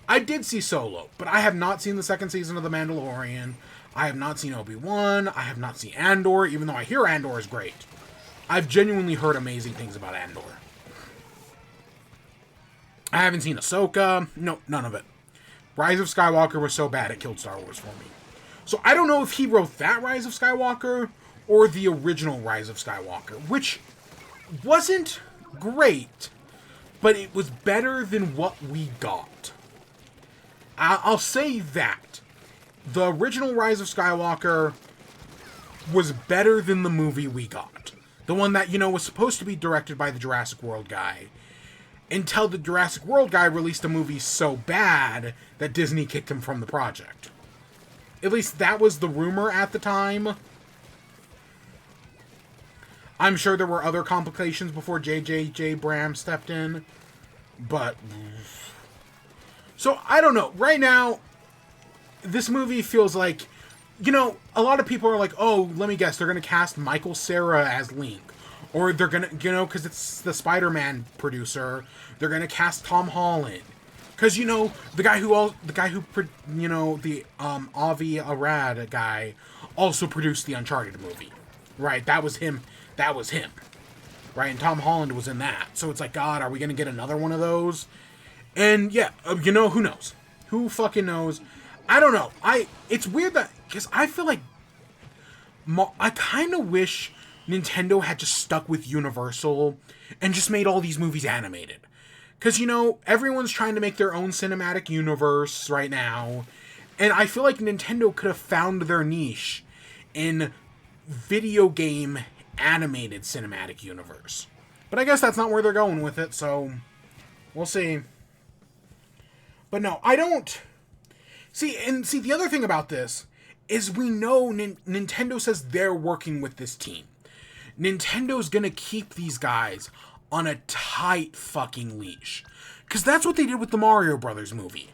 I did see Solo, but I have not seen the second season of The Mandalorian. I have not seen Obi-Wan. I have not seen Andor, even though I hear Andor is great. I've genuinely heard amazing things about Andor. I haven't seen Ahsoka. No, none of it. Rise of Skywalker was so bad it killed Star Wars for me. So I don't know if he wrote that Rise of Skywalker or the original Rise of Skywalker, which wasn't great, but it was better than what we got. I'll say that. The original Rise of Skywalker was better than the movie we got. The one that, you know, was supposed to be directed by the Jurassic World guy. Until the Jurassic World guy released a movie so bad that Disney kicked him from the project. At least that was the rumor at the time. I'm sure there were other complications before J.J. Abrams stepped in. But... So, I don't know. Right now, this movie feels like... You know, a lot of people are like, oh, let me guess, they're going to cast Michael Cera as Link. Or they're gonna, you know, because it's the Spider-Man producer, they're gonna cast Tom Holland. Because, you know, the Avi Arad guy also produced the Uncharted movie. Right, that was him. Right, and Tom Holland was in that. So it's like, God, are we gonna get another one of those? And yeah, you know, who knows? Who fucking knows? I don't know. It's weird that, because I feel like I kind of wish Nintendo had just stuck with Universal and just made all these movies animated. Because, you know, everyone's trying to make their own cinematic universe right now. And I feel like Nintendo could have found their niche in video game animated cinematic universe. But I guess that's not where they're going with it, so we'll see. But no, I don't... See, the other thing about this is we know Nintendo says they're working with this team. Nintendo's gonna keep these guys on a tight fucking leash. Because that's what they did with the Mario Brothers movie.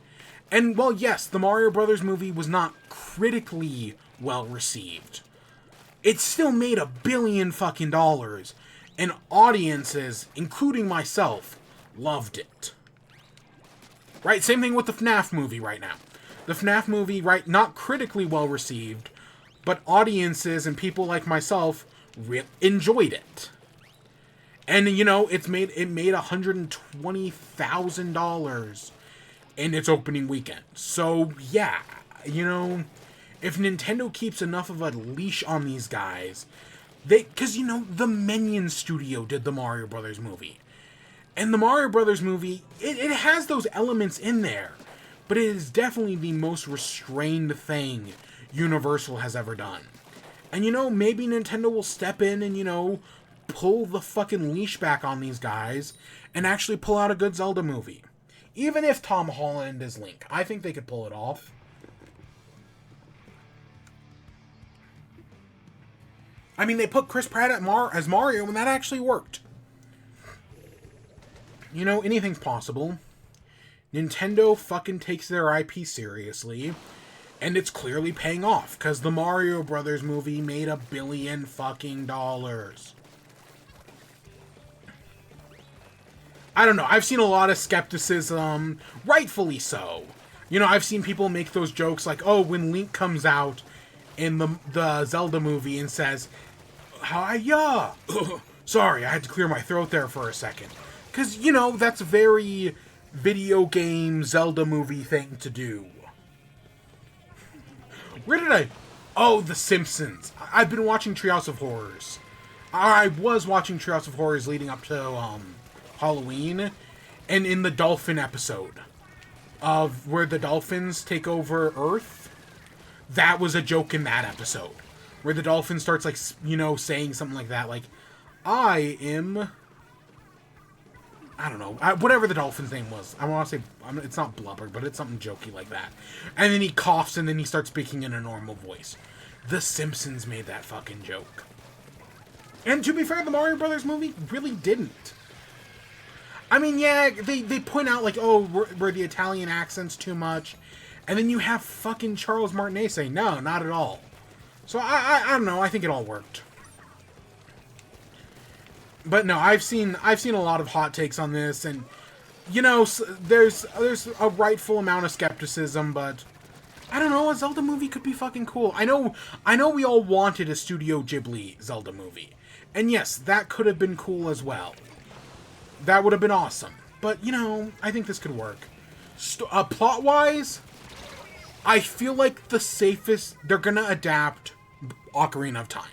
And, well, yes, the Mario Brothers movie was not critically well received. It still made $1 billion fucking dollars. And audiences, including myself, loved it. Right? Same thing with the FNAF movie right now. The FNAF movie, right, not critically well received, but audiences and people like myself enjoyed it. And, you know, it made $120,000 in its opening weekend. So, yeah, you know, if Nintendo keeps enough of a leash on these guys, because, you know, the Minions studio did the Mario Brothers movie. And the Mario Brothers movie, it has those elements in there, but it is definitely the most restrained thing Universal has ever done. And, you know, maybe Nintendo will step in and, you know, pull the fucking leash back on these guys and actually pull out a good Zelda movie. Even if Tom Holland is Link. I think they could pull it off. I mean, they put Chris Pratt as Mario, and that actually worked. You know, anything's possible. Nintendo fucking takes their IP seriously, and it's clearly paying off, because the Mario Brothers movie made $1 billion fucking dollars. I don't know, I've seen a lot of skepticism, rightfully so. You know, I've seen people make those jokes like, oh, when Link comes out in the Zelda movie and says, hi-ya! Sorry, I had to clear my throat there for a second. Because, you know, that's a very video game Zelda movie thing to do. Where did I... Oh, The Simpsons. I've been watching Treehouse of Horrors. I was watching Treehouse of Horrors leading up to Halloween. And in the dolphin episode of where the dolphins take over Earth, that was a joke in that episode. Where the dolphin starts, like, you know, saying something like that. Like, I am... I don't know. Whatever the dolphin's name was. I want to say... it's not Blubber, but it's something jokey like that. And then he coughs, and then he starts speaking in a normal voice. The Simpsons made that fucking joke. And to be fair, the Mario Brothers movie really didn't. I mean, yeah, they point out, like, oh, were the Italian accents too much? And then you have fucking Charles Martinet saying, no, not at all. So, I don't know. I think it all worked. But no, I've seen a lot of hot takes on this, and, you know, there's a rightful amount of skepticism, but I don't know, a Zelda movie could be fucking cool. I know we all wanted a Studio Ghibli Zelda movie. And yes, that could have been cool as well. That would have been awesome. But, you know, I think this could work. Plot-wise, I feel like the safest... They're gonna adapt Ocarina of Time.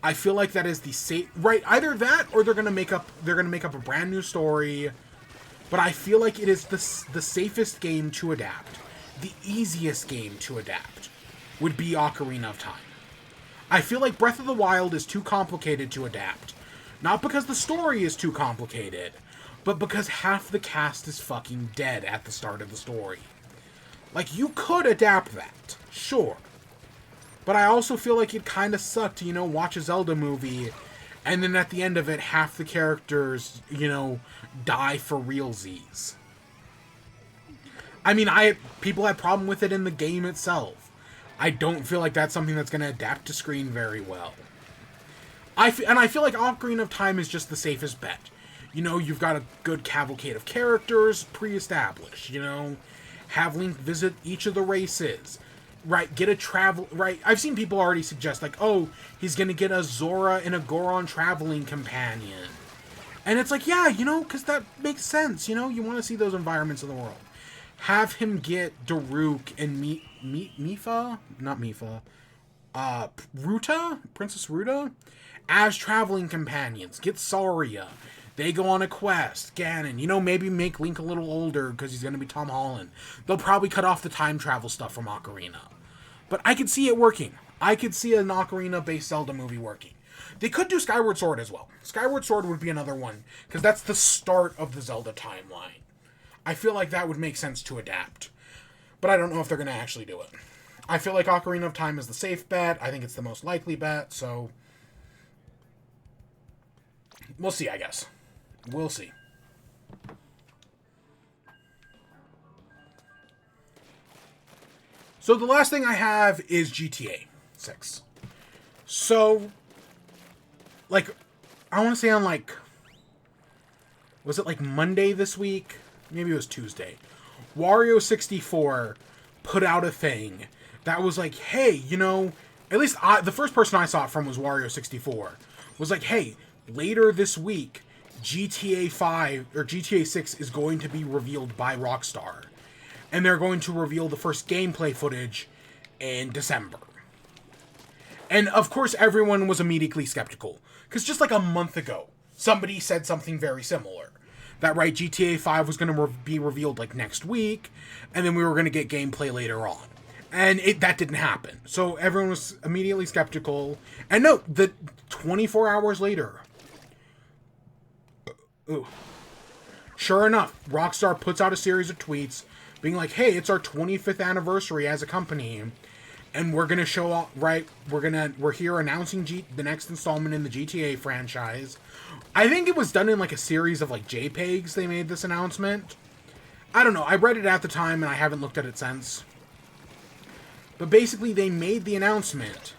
I feel like that is the safe... Right, either that, or they're gonna make up a brand new story. But I feel like it is the safest game to adapt. The easiest game to adapt would be Ocarina of Time. I feel like Breath of the Wild is too complicated to adapt. Not because the story is too complicated, but because half the cast is fucking dead at the start of the story. Like, you could adapt that, sure. But I also feel like it kind of sucked to, you know, watch a Zelda movie, and then at the end of it, half the characters, you know, die for realsies. I mean, people had problem with it in the game itself. I don't feel like that's something that's going to adapt to screen very well. And I feel like Ocarina of Time is just the safest bet. You know, you've got a good cavalcade of characters pre-established, you know. Have Link visit each of the races. Right, get a travel... Right, I've seen people already suggest, like, oh, he's gonna get a Zora and a Goron traveling companion. And it's like, yeah, you know, because that makes sense, you know? You want to see those environments in the world. Have him get Daruk and Mifa? Not Mifa. Ruta? Princess Ruta? As traveling companions. Get Saria. They go on a quest. Ganon. You know, maybe make Link a little older because he's going to be Tom Holland. They'll probably cut off the time travel stuff from Ocarina. But I could see it working. I could see an Ocarina-based Zelda movie working. They could do Skyward Sword as well. Skyward Sword would be another one, because that's the start of the Zelda timeline. I feel like that would make sense to adapt. But I don't know if they're going to actually do it. I feel like Ocarina of Time is the safe bet. I think it's the most likely bet, so... we'll see, I guess. We'll see. So the last thing I have is GTA 6. So, like, I want to say on, like, was it, like, Monday this week? Maybe it was Tuesday. Wario64 put out a thing that was like, hey, you know, at least the first person I saw it from was Wario64. Was like, hey, later this week, GTA 5, or GTA 6 is going to be revealed by Rockstar. And they're going to reveal the first gameplay footage in December. And, of course, everyone was immediately skeptical. Because just like a month ago, somebody said something very similar. That, right, GTA 5 was going to be revealed, like, next week, and then we were going to get gameplay later on. And that didn't happen. So everyone was immediately skeptical. And no, 24 hours later... ooh. Sure enough, Rockstar puts out a series of tweets being like, hey, it's our 25th anniversary as a company, and we're gonna show off, right, we're here announcing the next installment in the GTA franchise. I think it was done in like a series of like JPEGs they made this announcement. I don't know, I read it at the time and I haven't looked at it since. But basically they made the announcement,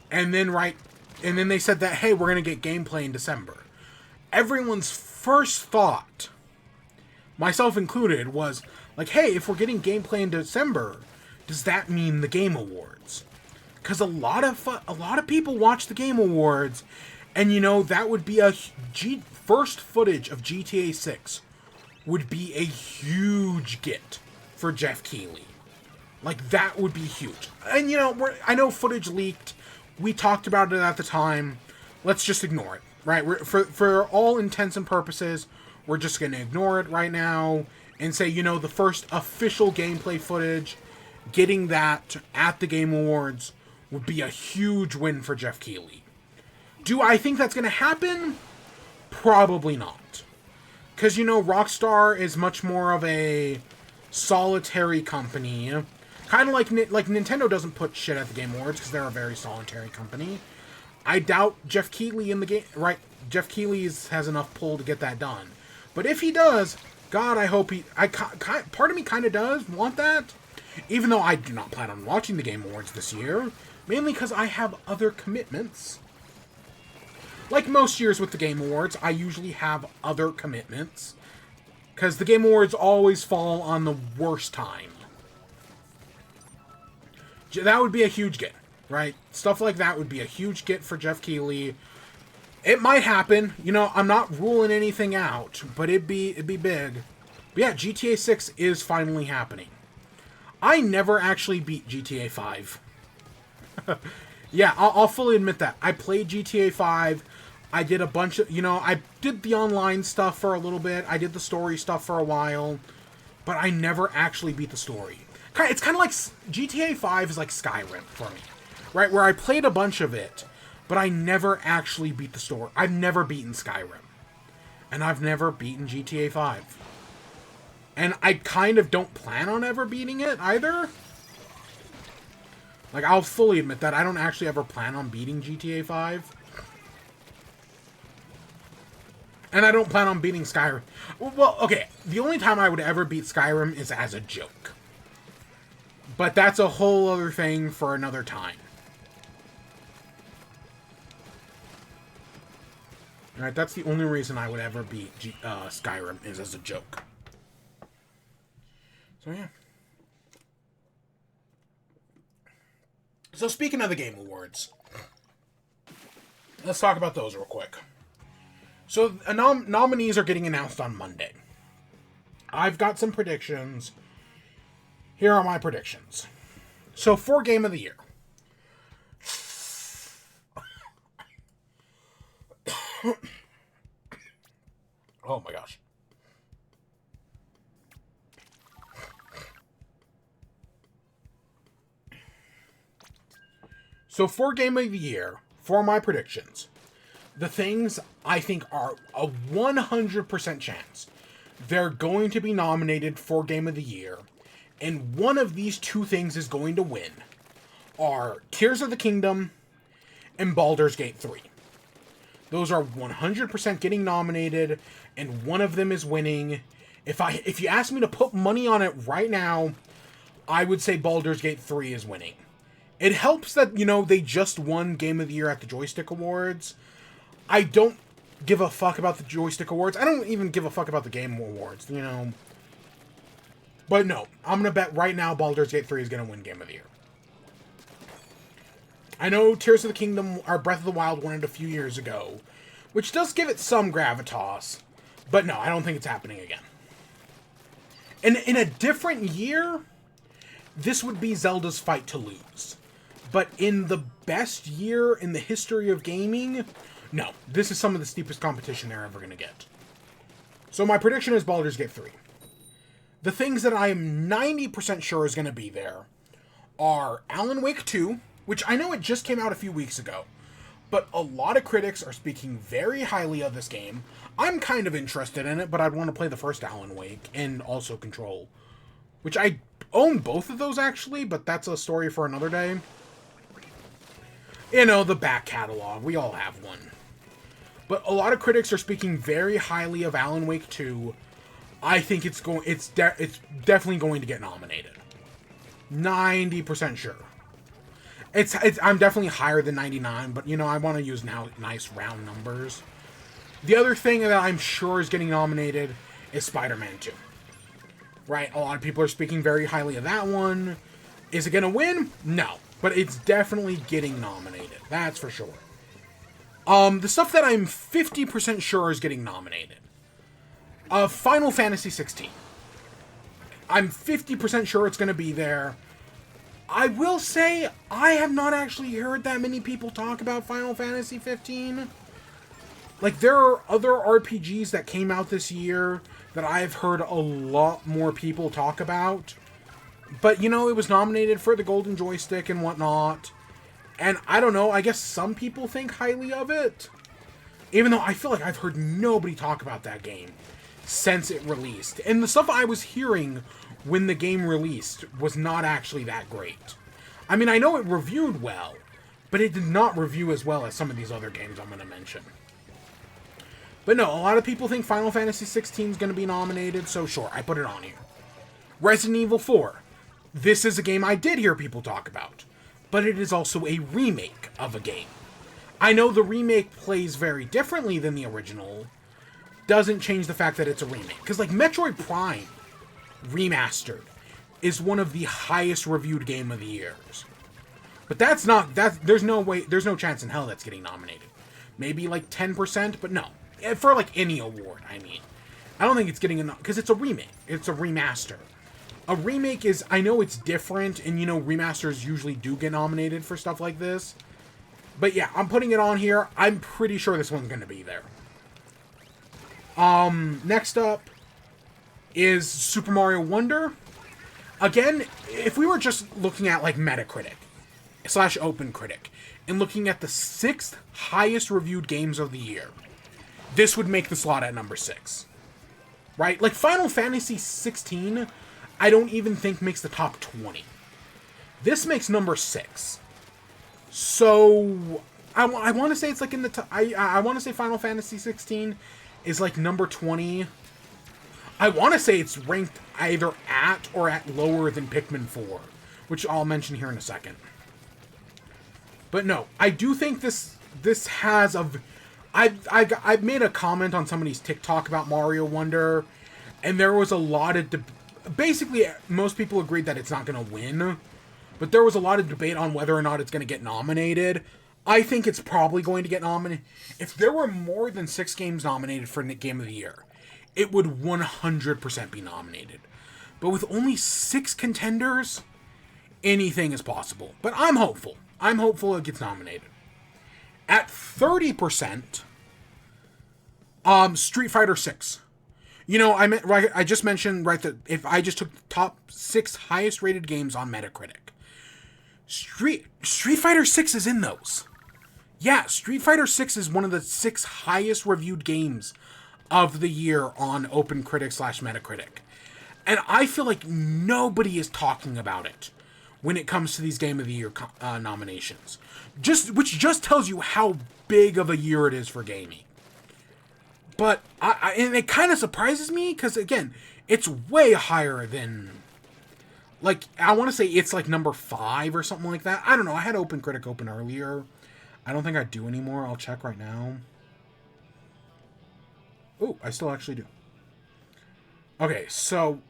and then they said that, hey, we're gonna get gameplay in December. Everyone's first thought, myself included, was like, hey, if we're getting gameplay in December, does that mean the Game Awards? Because a lot of people watch the Game Awards, and you know that would be first footage of GTA 6 would be a huge get for Jeff Keighley. Like, that would be huge. And you know, I know footage leaked. We talked about it at the time. Let's just ignore it. Right, for all intents and purposes, we're just going to ignore it right now and say, you know, the first official gameplay footage, getting that at the Game Awards would be a huge win for Jeff Keighley. Do I think that's going to happen? Probably not. Because, you know, Rockstar is much more of a solitary company. Kind of like Nintendo doesn't put shit at the Game Awards because they're a very solitary company. I doubt Jeff Keighley in the game... right, Jeff Keighley has enough pull to get that done. But if he does, God, I hope he... part of me kind of does want that. Even though I do not plan on watching the Game Awards this year. Mainly because I have other commitments. Like most years with the Game Awards, I usually have other commitments. Because the Game Awards always fall on the worst time. That would be a huge get. Right? Stuff like that would be a huge get for Jeff Keighley. It might happen. You know, I'm not ruling anything out, but it'd be big. But yeah, GTA 6 is finally happening. I never actually beat GTA 5. Yeah, I'll fully admit that. I played GTA 5. I did a bunch of, you know, I did the online stuff for a little bit. I did the story stuff for a while. But I never actually beat the story. It's kind of like GTA 5 is like Skyrim for me. Right, where I played a bunch of it, but I never actually beat the story. I've never beaten Skyrim. And I've never beaten GTA 5. And I kind of don't plan on ever beating it, either. Like, I'll fully admit that. I don't actually ever plan on beating GTA 5. And I don't plan on beating Skyrim. Well, okay, the only time I would ever beat Skyrim is as a joke. But that's a whole other thing for another time. Alright, that's the only reason I would ever beat Skyrim, is as a joke. So, yeah. So, speaking of the Game Awards, let's talk about those real quick. So, nominees are getting announced on Monday. I've got some predictions. Here are my predictions. So, for Game of the Year. Oh my gosh. So for Game of the Year, for my predictions, the things I think are a 100% chance they're going to be nominated for Game of the Year, and one of these two things is going to win, are Tears of the Kingdom and Baldur's Gate 3. Those are 100% getting nominated, and one of them is winning. If you ask me to put money on it right now, I would say Baldur's Gate 3 is winning. It helps that, they just won Game of the Year at the Joystick Awards. I don't give a fuck about the Joystick Awards. I don't even give a fuck about the Game Awards, But no, I'm going to bet right now Baldur's Gate 3 is going to win Game of the Year. I know Tears of the Kingdom, or Breath of the Wild, won it a few years ago, which does give it some gravitas, but no, I don't think it's happening again. And in a different year, this would be Zelda's Fight to Lose. But in the best year in the history of gaming, no, this is some of the steepest competition they're ever going to get. So my prediction is Baldur's Gate 3. The things that I am 90% sure is going to be there are Alan Wake 2, which I know it just came out a few weeks ago, but a lot of critics are speaking very highly of this game. I'm kind of interested in it, but I'd want to play the first Alan Wake and also Control, which I own both of those actually, but that's a story for another day. The back catalog, we all have one. But a lot of critics are speaking very highly of Alan Wake 2. I think it's definitely going to get nominated. 90% sure. I'm definitely higher than 99, but I want to use now nice round numbers. The other thing that I'm sure is getting nominated is Spider-Man 2. Right? A lot of people are speaking very highly of that one. Is it going to win? No. But it's definitely getting nominated. That's for sure. The stuff that I'm 50% sure is getting nominated. Final Fantasy 16. I'm 50% sure it's going to be there. I will say, I have not actually heard that many people talk about Final Fantasy 15. Like, there are other RPGs that came out this year that I've heard a lot more people talk about. But, it was nominated for the Golden Joystick and whatnot. And I don't know, I guess some people think highly of it. Even though I feel like I've heard nobody talk about that game since it released. And the stuff I was hearing when the game released was not actually that great. I mean, I know it reviewed well, but it did not review as well as some of these other games I'm going to mention. But no, a lot of people think Final Fantasy 16 is going to be nominated, so sure, I put it on here. Resident Evil 4. This is a game I did hear people talk about, but it is also a remake of a game. I know the remake plays very differently than the original, doesn't change the fact that it's a remake. Because, like, Metroid Prime Remastered is one of the highest reviewed game of the years. But there's no chance in hell that's getting nominated. Maybe, like, 10%, but no. For, like, any award, I mean. I don't think it's getting enough, because it's a remake. It's a remaster. A remake is, I know it's different, and, remasters usually do get nominated for stuff like this. But yeah, I'm putting it on here. I'm pretty sure this one's going to be there. Next up is Super Mario Wonder. Again, if we were just looking at, like, Metacritic / OpenCritic, and looking at the 6th highest reviewed games of the year, this would make the slot at number 6. Right? Like, Final Fantasy 16, I don't even think makes the top 20. This makes number 6. So, I want to say it's like in the top... I want to say Final Fantasy 16 is like number 20. I want to say it's ranked either at or at lower than Pikmin 4, which I'll mention here in a second. But no, I do think this has I made a comment on somebody's TikTok about Mario Wonder, and there was a lot of basically most people agreed that it's not going to win, but there was a lot of debate on whether or not it's going to get nominated. I think it's probably going to get nominated. If there were more than 6 games nominated for Game of the Year, it would 100% be nominated. But with only 6 contenders, anything is possible. But I'm hopeful. I'm hopeful it gets nominated. At 30%, Street Fighter 6. You know, I just mentioned, right, that if I just took the top 6 highest rated games on Metacritic, Street Fighter 6 is in those. Yeah, Street Fighter 6 is one of the 6 highest reviewed games of the year on OpenCritic/Metacritic. And I feel like nobody is talking about it when it comes to these Game of the Year nominations. Which just tells you how big of a year it is for gaming. But and it kind of surprises me because, again, it's way higher than, like, I want to say it's like number 5 or something like that. I don't know. I had OpenCritic open earlier. I don't think I do anymore. I'll check right now. Oh, I still actually do. Okay, so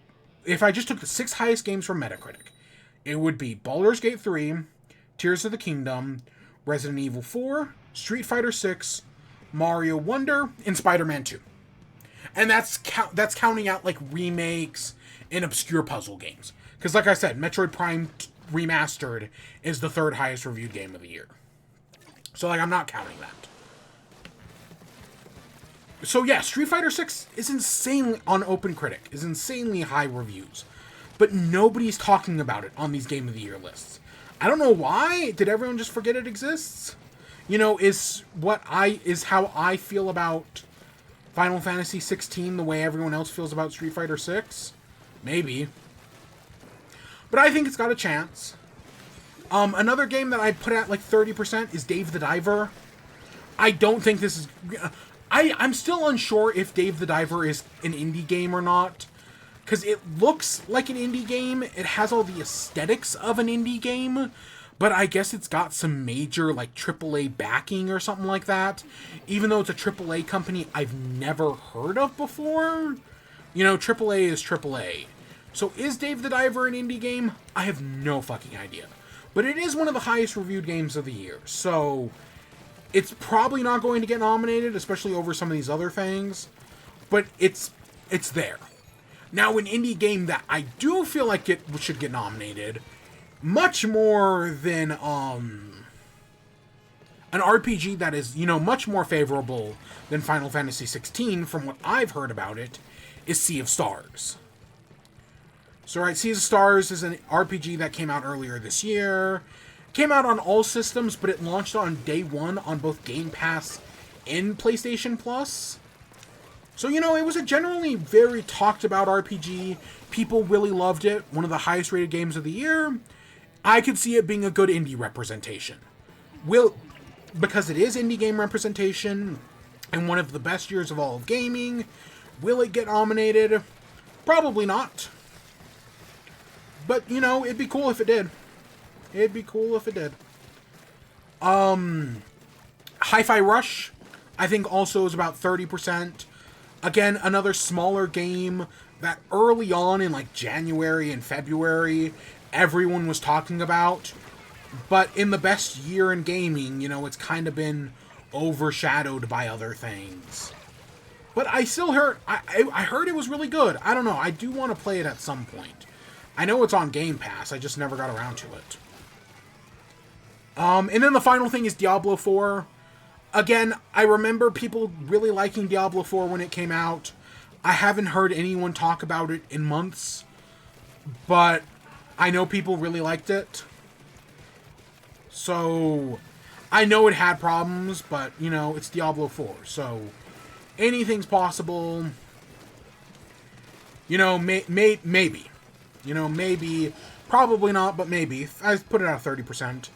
if I just took the 6 highest games from Metacritic, it would be Baldur's Gate 3, Tears of the Kingdom, Resident Evil 4, Street Fighter 6, Mario Wonder, and Spider-Man 2. And that's counting out, like, remakes and obscure puzzle games. Because, like I said, Metroid Prime Remastered is the 3rd highest reviewed game of the year. So, like, I'm not counting that. So, yeah, Street Fighter 6 is insanely, on OpenCritic, is insanely high reviews. But nobody's talking about it on these Game of the Year lists. I don't know why. Did everyone just forget it exists? You know, is how I feel about Final Fantasy 16 the way everyone else feels about Street Fighter 6? Maybe. But I think it's got a chance. Another game that I put at like 30% is Dave the Diver. I don't think this is... I'm still unsure if Dave the Diver is an indie game or not. Because it looks like an indie game. It has all the aesthetics of an indie game. But I guess it's got some major, like, AAA backing or something like that. Even though it's a AAA company I've never heard of before. You know, AAA is AAA. So is Dave the Diver an indie game? I have no fucking idea. But it is one of the highest reviewed games of the year. So it's probably not going to get nominated, especially over some of these other things. But it's there. Now, an indie game that I do feel like it should get nominated, much more than an RPG that is, you know, much more favorable than Final Fantasy 16, from what I've heard about it, is Sea of Stars. So, right, Sea of Stars is an RPG that came out earlier this year. Came out on all systems, but it launched on day 1 on both Game Pass and PlayStation Plus. So, you know, it was a generally very talked about RPG. People really loved it. One of the highest rated games of the year. I could see it being a good indie representation. Because it is indie game representation and one of the best years of all of gaming, will it get nominated? Probably not. But, you know, it'd be cool if it did. It'd be cool if it did. Hi-Fi Rush, I think also is about 30%. Again, another smaller game that early on in like January and February, everyone was talking about. But in the best year in gaming, you know, it's kind of been overshadowed by other things. But I still heard, I heard it was really good. I don't know, I do want to play it at some point. I know it's on Game Pass, I just never got around to it. And then the final thing is Diablo 4. Again, I remember people really liking Diablo 4 when it came out. I haven't heard anyone talk about it in months, but I know people really liked it. So, I know it had problems, but, you know, it's Diablo 4, so anything's possible. You know, maybe. You know, maybe. Probably not, but maybe. I put it at 30%.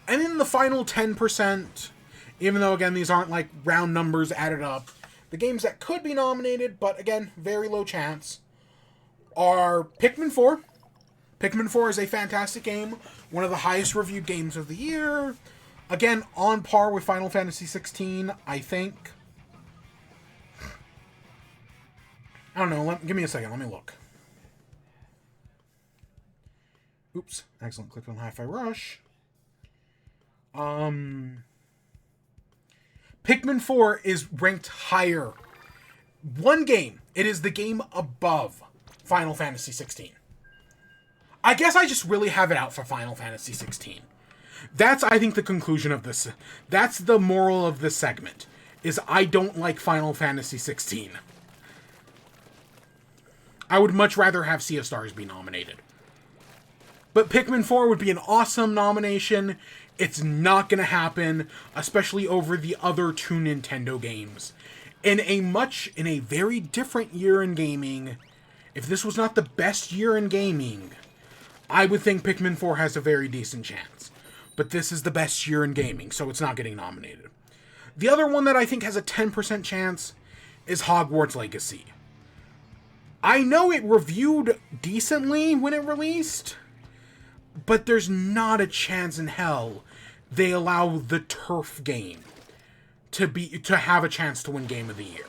And then the final 10%, even though, again, these aren't, like, round numbers added up, the games that could be nominated, but, again, very low chance, are Pikmin 4. Pikmin 4 is a fantastic game. One of the highest reviewed games of the year. Again, on par with Final Fantasy 16, I think. I don't know. Give me a second. Let me look. Oops. Excellent. Clicked on Hi-Fi Rush. Pikmin 4 is ranked higher. One game. It is the game above Final Fantasy 16. I guess I just really have it out for Final Fantasy 16. That's, I think, the conclusion of this. That's the moral of this segment, is I don't like Final Fantasy 16. I would much rather have Sea of Stars be nominated. But Pikmin 4 would be an awesome nomination. It's not going to happen, especially over the other two Nintendo games. In a very different year in gaming, if this was not the best year in gaming, I would think Pikmin 4 has a very decent chance. But this is the best year in gaming, so it's not getting nominated. The other one that I think has a 10% chance is Hogwarts Legacy. I know it reviewed decently when it released, but there's not a chance in hell they allow the turf game to have a chance to win Game of the Year.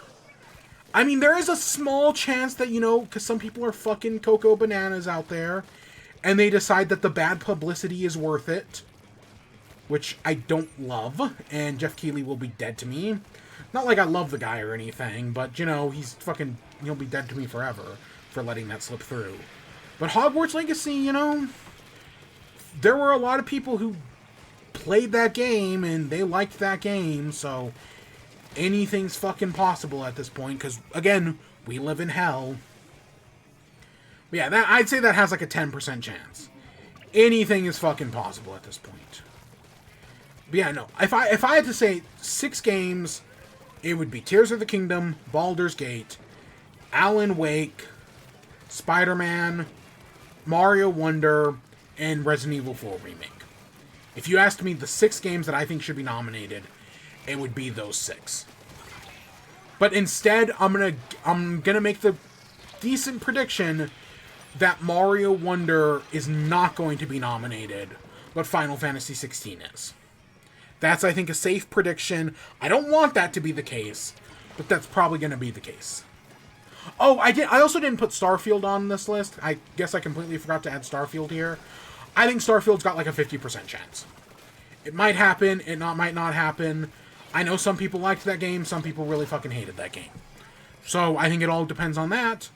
I mean, there is a small chance that, because some people are fucking cocoa bananas out there, and they decide that the bad publicity is worth it, which I don't love, and Jeff Keighley will be dead to me. Not like I love the guy or anything, but, he'll be dead to me forever for letting that slip through. But Hogwarts Legacy, there were a lot of people who played that game, and they liked that game, so anything's fucking possible at this point, because, again, we live in hell. But yeah, I'd say that has like a 10% chance. Anything is fucking possible at this point. But yeah, no. If I had to say 6 games, it would be Tears of the Kingdom, Baldur's Gate, Alan Wake, Spider-Man, Mario Wonder, and Resident Evil 4 Remake. If you asked me the 6 games that I think should be nominated, it would be those 6. But instead, I'm gonna make the decent prediction that Mario Wonder is not going to be nominated, but Final Fantasy 16 is. That's, I think, a safe prediction. I don't want that to be the case, but that's probably going to be the case. Oh, I also didn't put Starfield on this list. I guess I completely forgot to add Starfield here. I think Starfield's got like a 50% chance. It might happen, might not happen. I know some people liked that game, some people really fucking hated that game. So I think it all depends on that.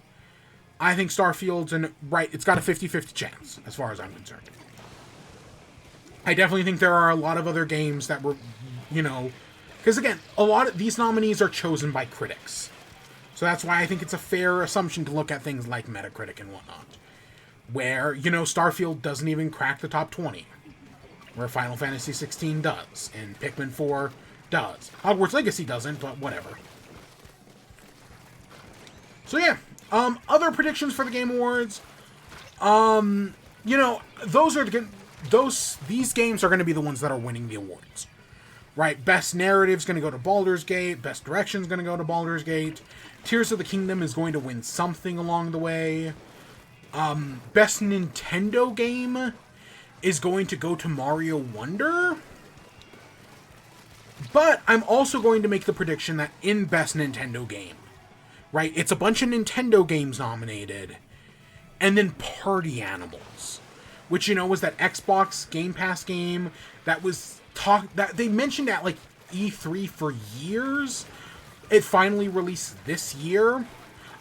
I think Starfield's it's got a 50-50 chance, as far as I'm concerned. I definitely think there are a lot of other games that were, because again, a lot of these nominees are chosen by critics. So that's why I think it's a fair assumption to look at things like Metacritic and whatnot. Where, Starfield doesn't even crack the top 20. Where Final Fantasy 16 does, and Pikmin 4 does. Hogwarts Legacy doesn't, but whatever. So yeah, other predictions for the Game Awards. These games are going to be the ones that are winning the awards. Right? Best Narrative's going to go to Baldur's Gate. Best Direction's going to go to Baldur's Gate. Tears of the Kingdom is going to win something along the way. Best Nintendo Game is going to go to Mario Wonder. But I'm also going to make the prediction that in Best Nintendo Game, right, it's a bunch of Nintendo games nominated, and then Party Animals, which, was that Xbox Game Pass game that was that they mentioned at like E3 for years. It finally released this year.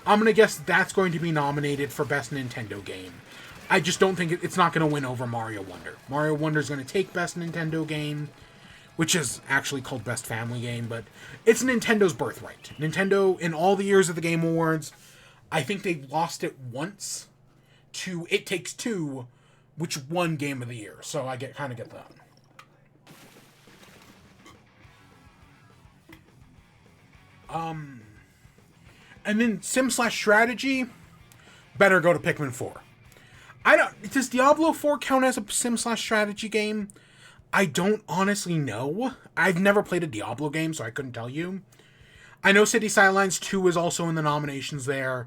I'm gonna guess that's going to be nominated for Best Nintendo Game. I just don't think it's not going to win over Mario Wonder. Mario Wonder is going to take Best Nintendo Game, which is actually called Best Family Game, but it's Nintendo's birthright. Nintendo, in all the years of the Game Awards, I think they lost it once to It Takes Two, which won Game of the Year. So I kind of get that. And then Sim/Strategy better go to Pikmin 4. Does Diablo 4 count as a Sim/Strategy game? I don't honestly know. I've never played a Diablo game, so I couldn't tell you. I know City Skylines 2 is also in the nominations there,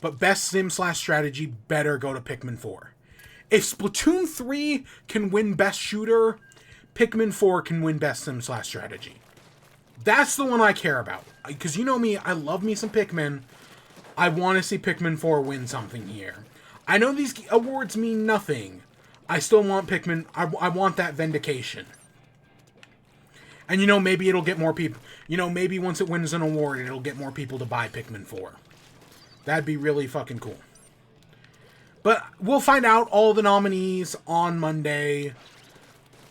but Best Sim/Strategy better go to Pikmin 4. If Splatoon 3 can win Best Shooter, Pikmin 4 can win Best Sim/Strategy. That's the one I care about. Because you know me, I love me some Pikmin. I want to see Pikmin 4 win something here. I know these awards mean nothing. I still want Pikmin. I want that vindication. And you know, maybe it'll get more people. You know, maybe once it wins an award, it'll get more people to buy Pikmin 4. That'd be really fucking cool. But we'll find out all the nominees on Monday.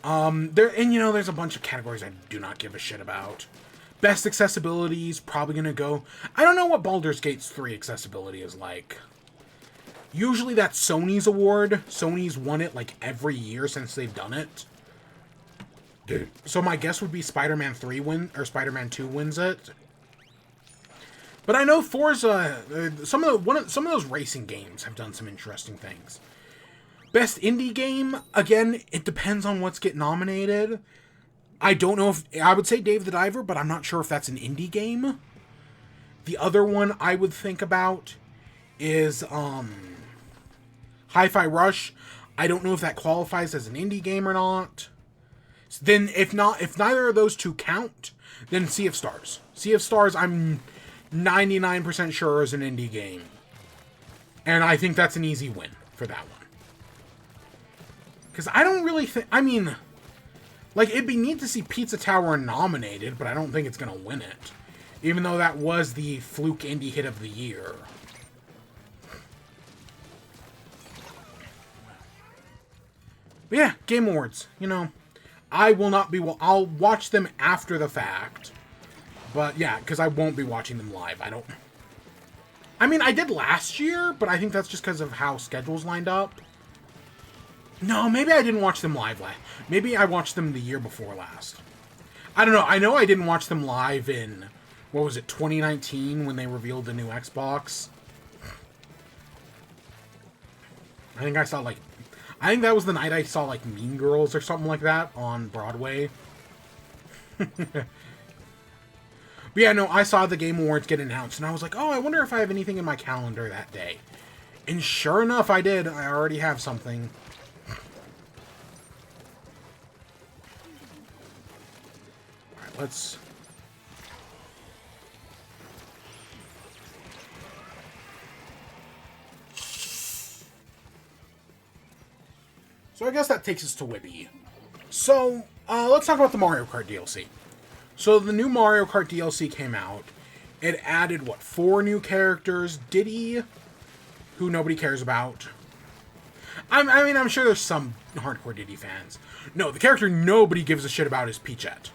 There's a bunch of categories I do not give a shit about. Best accessibility is probably going to go... I don't know what Baldur's Gate 3 accessibility is like. Usually that's Sony's award. Sony's won it like every year since they've done it. So my guess would be Spider-Man 2 wins it. But I know Forza, some of those racing games have done some interesting things. Best indie game, again, it depends on what's getting nominated. I don't know if... I would say Dave the Diver, but I'm not sure if that's an indie game. The other one I would think about is Hi-Fi Rush. I don't know if that qualifies as an indie game or not. Then, if neither of those two count, then Sea of Stars. Sea of Stars, I'm 99% sure is an indie game. And I think that's an easy win for that one. Because I don't really think... I mean... Like, it'd be neat to see Pizza Tower nominated, but I don't think it's going to win it. Even though that was the fluke indie hit of the year. But yeah, Game Awards. You know, I will not be... I'll watch them after the fact. But yeah, because I won't be watching them live. I mean, I did last year, but I think that's just because of how schedules lined up. No, maybe I didn't watch them live. Maybe I watched them the year before last. I don't know. I know I didn't watch them live in, what was it, 2019 when they revealed the new Xbox. I think that was the night I saw, like, Mean Girls or something like that on Broadway. But yeah, no, I saw the Game Awards get announced, and I was like, oh, I wonder if I have anything in my calendar that day. And sure enough, I did. I already have something. Let's... So I guess that takes us to Whippy. So, let's talk about the Mario Kart DLC. So the new Mario Kart DLC came out. It added, 4 new characters. Diddy, who nobody cares about. I mean, I'm sure there's some hardcore Diddy fans. No, the character nobody gives a shit about is Peachette.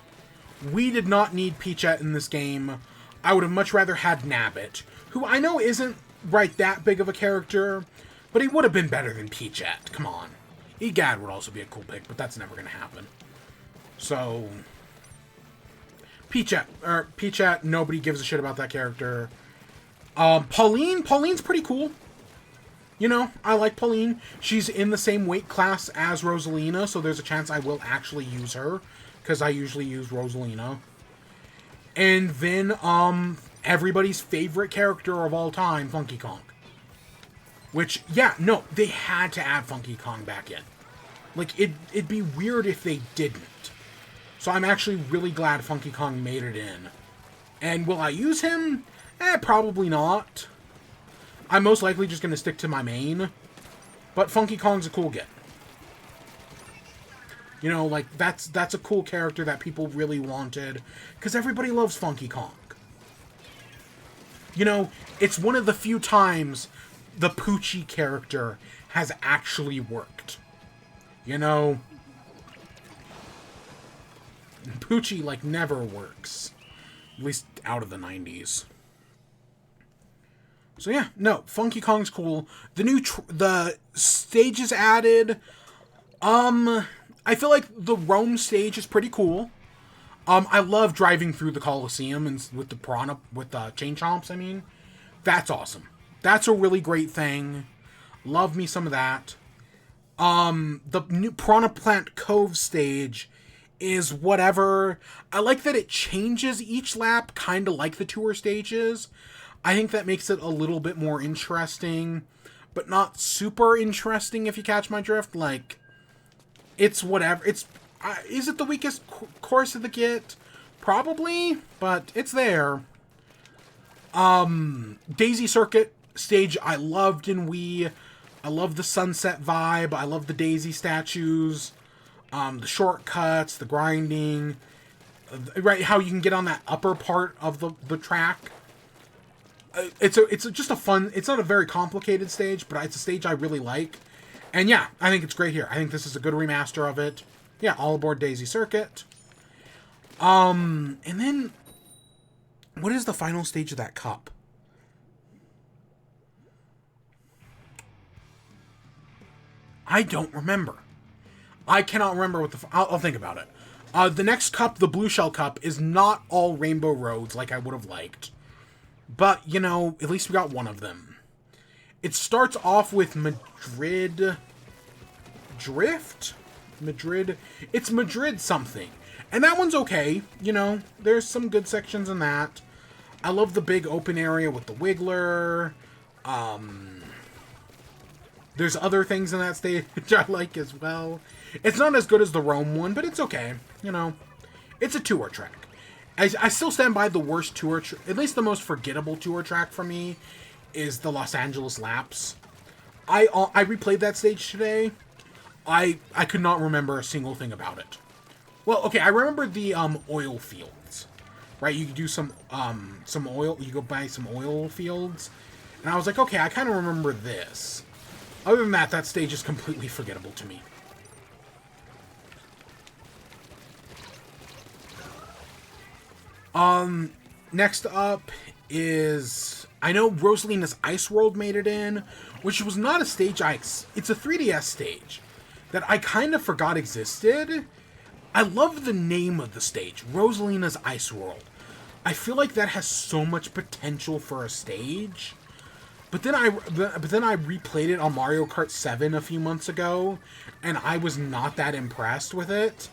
We did not need Peachette in this game. I would have much rather had Nabbit, who I know isn't that big of a character, but he would have been better than Peachette. Come on. Egad would also be a cool pick, but that's never going to happen. So, Peachette, nobody gives a shit about that character. Pauline's pretty cool. You know, I like Pauline. She's in the same weight class as Rosalina, so there's a chance I will actually use her. Because I usually use Rosalina. And then, everybody's favorite character of all time, Funky Kong. Which, yeah, no, they had to add Funky Kong back in. Like, it'd be weird if they didn't. So I'm actually really glad Funky Kong made it in. And will I use him? Probably not. I'm most likely just going to stick to my main. But Funky Kong's a cool get. You know, like, that's a cool character that people really wanted. Because everybody loves Funky Kong. You know, it's one of the few times the Poochie character has actually worked. You know, Poochie, like, never works. At least out of the 90s. So yeah, no, Funky Kong's cool. The stages added, I feel like the Rome stage is pretty cool. I love driving through the Coliseum and with the Chain Chomps, I mean. That's awesome. That's a really great thing. Love me some of that. The new Piranha Plant Cove stage is whatever. I like that it changes each lap, kind of like the tour stages. I think that makes it a little bit more interesting, but not super interesting if you catch my drift. Like, it's whatever. Is it the weakest course of the kit? Probably, but it's there. Daisy Circuit stage I loved in Wii. I love the sunset vibe. I love the Daisy statues. The shortcuts, the grinding. Right, how you can get on that upper part of the track. It's just a fun... It's not a very complicated stage, but it's a stage I really like. And yeah, I think it's great here. I think this is a good remaster of it. Yeah, all aboard Daisy Circuit. And then... What is the final stage of that cup? I don't remember. I cannot remember what the... I'll think about it. The next cup, the Blue Shell Cup, is not all Rainbow Roads like I would have liked. But, you know, at least we got one of them. It starts off with Madrid... Drift? Madrid? It's Madrid something. And that one's okay. You know, there's some good sections in that. I love the big open area with the Wiggler. There's other things in that stage I like as well. It's not as good as the Rome one, but it's okay. You know, it's a tour track. I still stand by the worst tour, at least the most forgettable tour track for me, is the Los Angeles Laps. I replayed that stage today. I could not remember a single thing about it. Well, okay, I remember the oil fields, right? You could do some oil. You go buy some oil fields, and I was like, okay, I kind of remember this. Other than that, that stage is completely forgettable to me. Next up is... I know Rosalina's Ice World made it in, which was not a stage it's a 3DS stage that I kind of forgot existed. I love the name of the stage, Rosalina's Ice World. I feel like that has so much potential for a stage. But then I replayed it on Mario Kart 7 a few months ago, and I was not that impressed with it.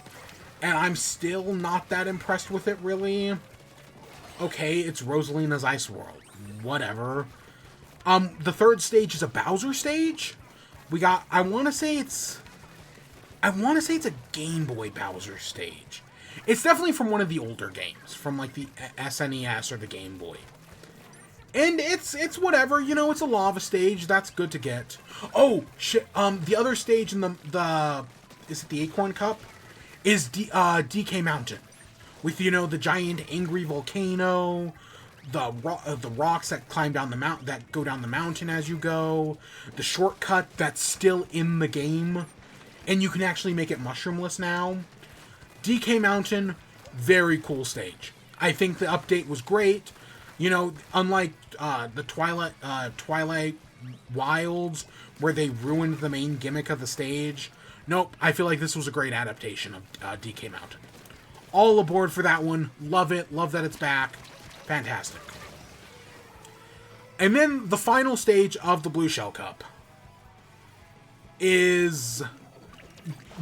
And I'm still not that impressed with it, really. Okay, it's Rosalina's Ice World. Whatever. The third stage is a Bowser stage. We got... I want to say it's a Game Boy Bowser stage. It's definitely from one of the older games, from like the SNES or the Game Boy. And it's whatever, you know, it's a lava stage, that's good to get. Oh, shit, the other stage in the is it the Acorn Cup? Is DK Mountain. With, you know, the giant angry volcano, the rocks that climb down the mountain, that go down the mountain as you go, the shortcut that's still in the game, and you can actually make it mushroomless now. DK Mountain, very cool stage. I think the update was great. You know, unlike the Twilight Wilds, where they ruined the main gimmick of the stage. Nope, I feel like this was a great adaptation of DK Mountain. All aboard for that one. Love it. Love that it's back. Fantastic. And then the final stage of the Blue Shell Cup is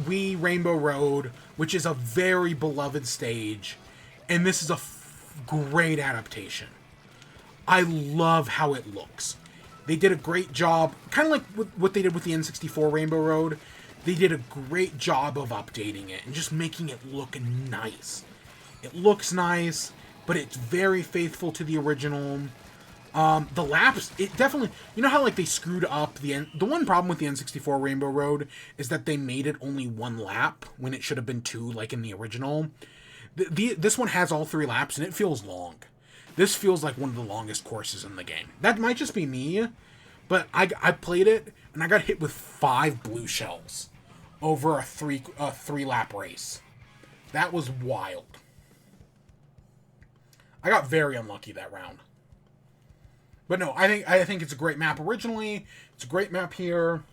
Wii Rainbow Road, which is a very beloved stage. And this is a great adaptation. I love how it looks. They did a great job, kind of like what they did with the N64 Rainbow Road. They did a great job of updating it and just making it look nice. It looks nice, but it's very faithful to the original. The laps, it definitely... You know how like they screwed up the one problem with the N64 Rainbow Road is that they made it only one lap when it should have been two, like in the original. This one has all 3 laps and it feels long. This feels like one of the longest courses in the game. That might just be me, but I played it and I got hit with 5 blue shells over a 3-lap race. That was wild. I got very unlucky that round. But no, I think it's a great map originally. It's a great map here.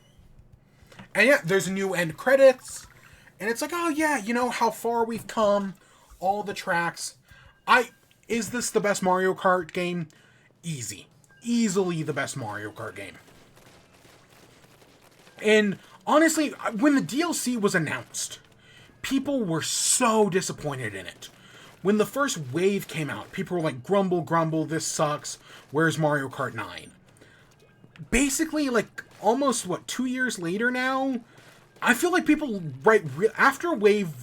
And yeah, there's new end credits. And it's like, oh yeah, you know how far we've come. All the tracks. Is this the best Mario Kart game? Easy. Easily the best Mario Kart game. And honestly, when the DLC was announced, people were so disappointed in it. When the first wave came out, people were like, grumble, grumble, this sucks. Where's Mario Kart 9? Basically, like, almost, 2 years later now, I feel like people, after Wave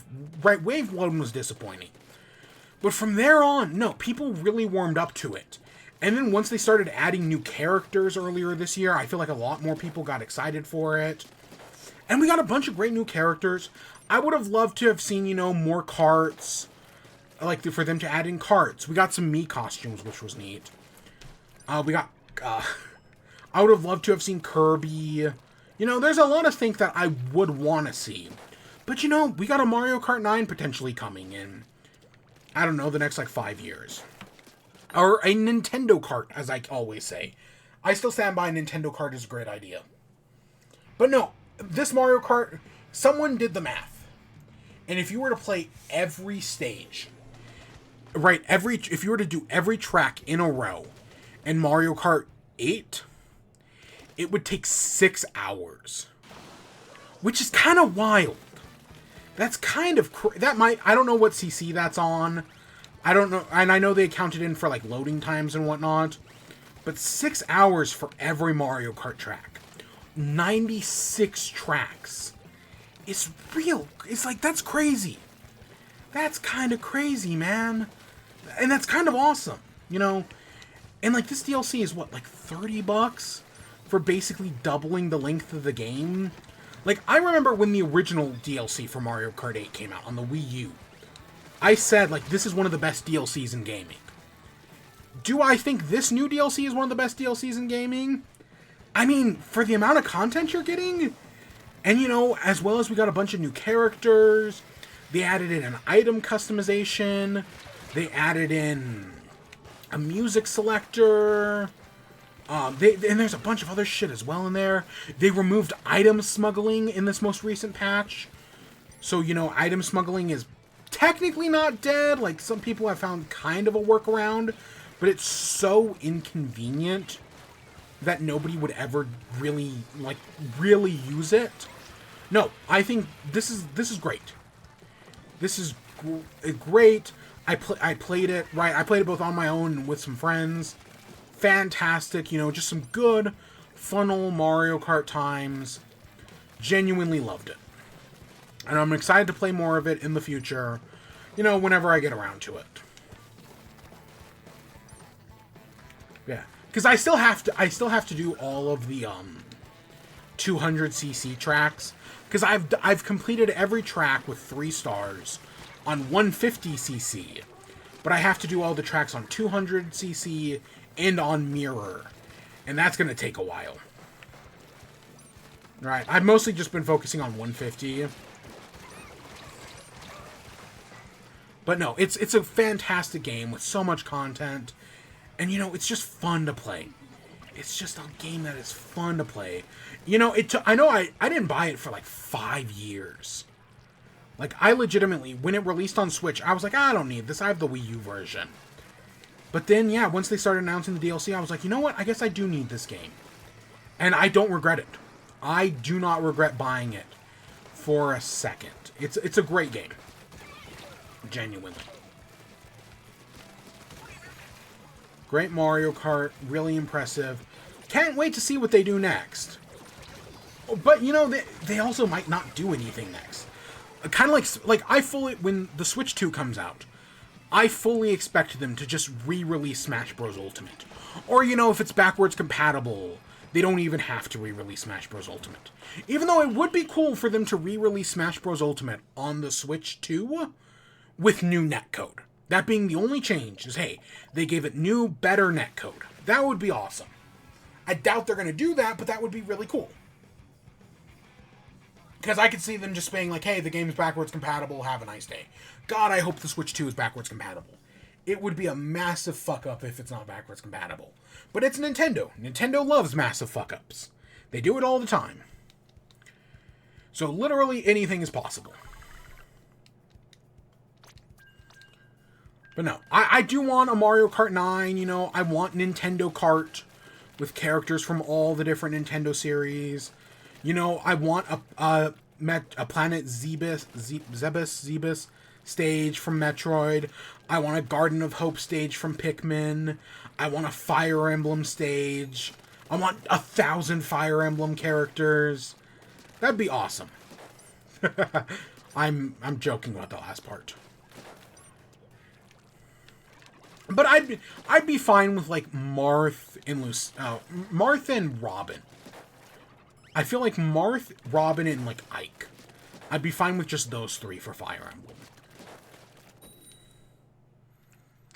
1 was disappointing. But from there on, no, people really warmed up to it. And then once they started adding new characters earlier this year, I feel like a lot more people got excited for it. And we got a bunch of great new characters. I would have loved to have seen, you know, more carts. Like, for them to add in carts. We got some Mii costumes, which was neat. I would have loved to have seen Kirby. You know, there's a lot of things that I would want to see. But, you know, we got a Mario Kart 9 potentially coming in, I don't know, the next, like, 5 years. Or a Nintendo Kart, as I always say. I still stand by Nintendo Kart is a great idea. But no, this Mario Kart, someone did the math. And if you were to play every stage, right, if you were to do every track in a row in Mario Kart 8, it would take 6 hours. Which is kind of wild. That's kind of, I don't know what CC that's on. I don't know, and I know they accounted in for, like, loading times and whatnot. But 6 hours for every Mario Kart track. 96 tracks. It's real. It's like, that's crazy. That's kind of crazy, man. And that's kind of awesome, you know? And, like, this DLC is, what, like $30? For basically doubling the length of the game? Like, I remember when the original DLC for Mario Kart 8 came out on the Wii U. I said, like, this is one of the best DLCs in gaming. Do I think this new DLC is one of the best DLCs in gaming? I mean, for the amount of content you're getting, and, you know, as well as we got a bunch of new characters, they added in an item customization, they added in a music selector, and there's a bunch of other shit as well in there. They removed item smuggling in this most recent patch. So, you know, item smuggling is technically not dead. Like, some people have found kind of a workaround, but it's so inconvenient that nobody would ever really use it. No, I think this is great. This is great. I played it, right? I played it both on my own and with some friends. Fantastic, you know, just some good, fun old Mario Kart times. Genuinely loved it. And I'm excited to play more of it in the future, you know, whenever I get around to it. Yeah, because I still have to do all of the 200cc tracks, because I've completed every track with 3 stars on 150cc, but I have to do all the tracks on 200cc and on mirror, and that's going to take a while. Right, I've mostly just been focusing on 150. But no, it's a fantastic game with so much content. And, you know, it's just fun to play. It's just a game that is fun to play. You know, I didn't buy it for like 5 years. Like, I legitimately, when it released on Switch, I was like, I don't need this. I have the Wii U version. But then, yeah, once they started announcing the DLC, I was like, you know what? I guess I do need this game. And I don't regret it. I do not regret buying it for a second. It's a great game. Genuinely. Great Mario Kart. Really impressive. Can't wait to see what they do next. But, you know, they also might not do anything next. Kind of like when the Switch 2 comes out, I fully expect them to just re-release Smash Bros. Ultimate. Or, you know, if it's backwards compatible, they don't even have to re-release Smash Bros. Ultimate. Even though it would be cool for them to re-release Smash Bros. Ultimate on the Switch 2 with new netcode. That being the only change is, hey, they gave it new, better netcode. That would be awesome. I doubt they're going to do that, but that would be really cool. Because I could see them just being like, hey, the game's backwards compatible, have a nice day. God, I hope the Switch 2 is backwards compatible. It would be a massive fuck-up if it's not backwards compatible. But it's Nintendo. Nintendo loves massive fuck-ups. They do it all the time. So literally anything is possible. But no, I do want a Mario Kart 9, you know. I want Nintendo Kart with characters from all the different Nintendo series. You know, I want a Planet Zebes stage from Metroid. I want a Garden of Hope stage from Pikmin. I want a Fire Emblem stage. I want 1,000 Fire Emblem characters. That'd be awesome. I'm joking about the last part. But I'd be fine with like Marth and Robin. I feel like Marth, Robin, and like Ike. I'd be fine with just those three for Fire Emblem.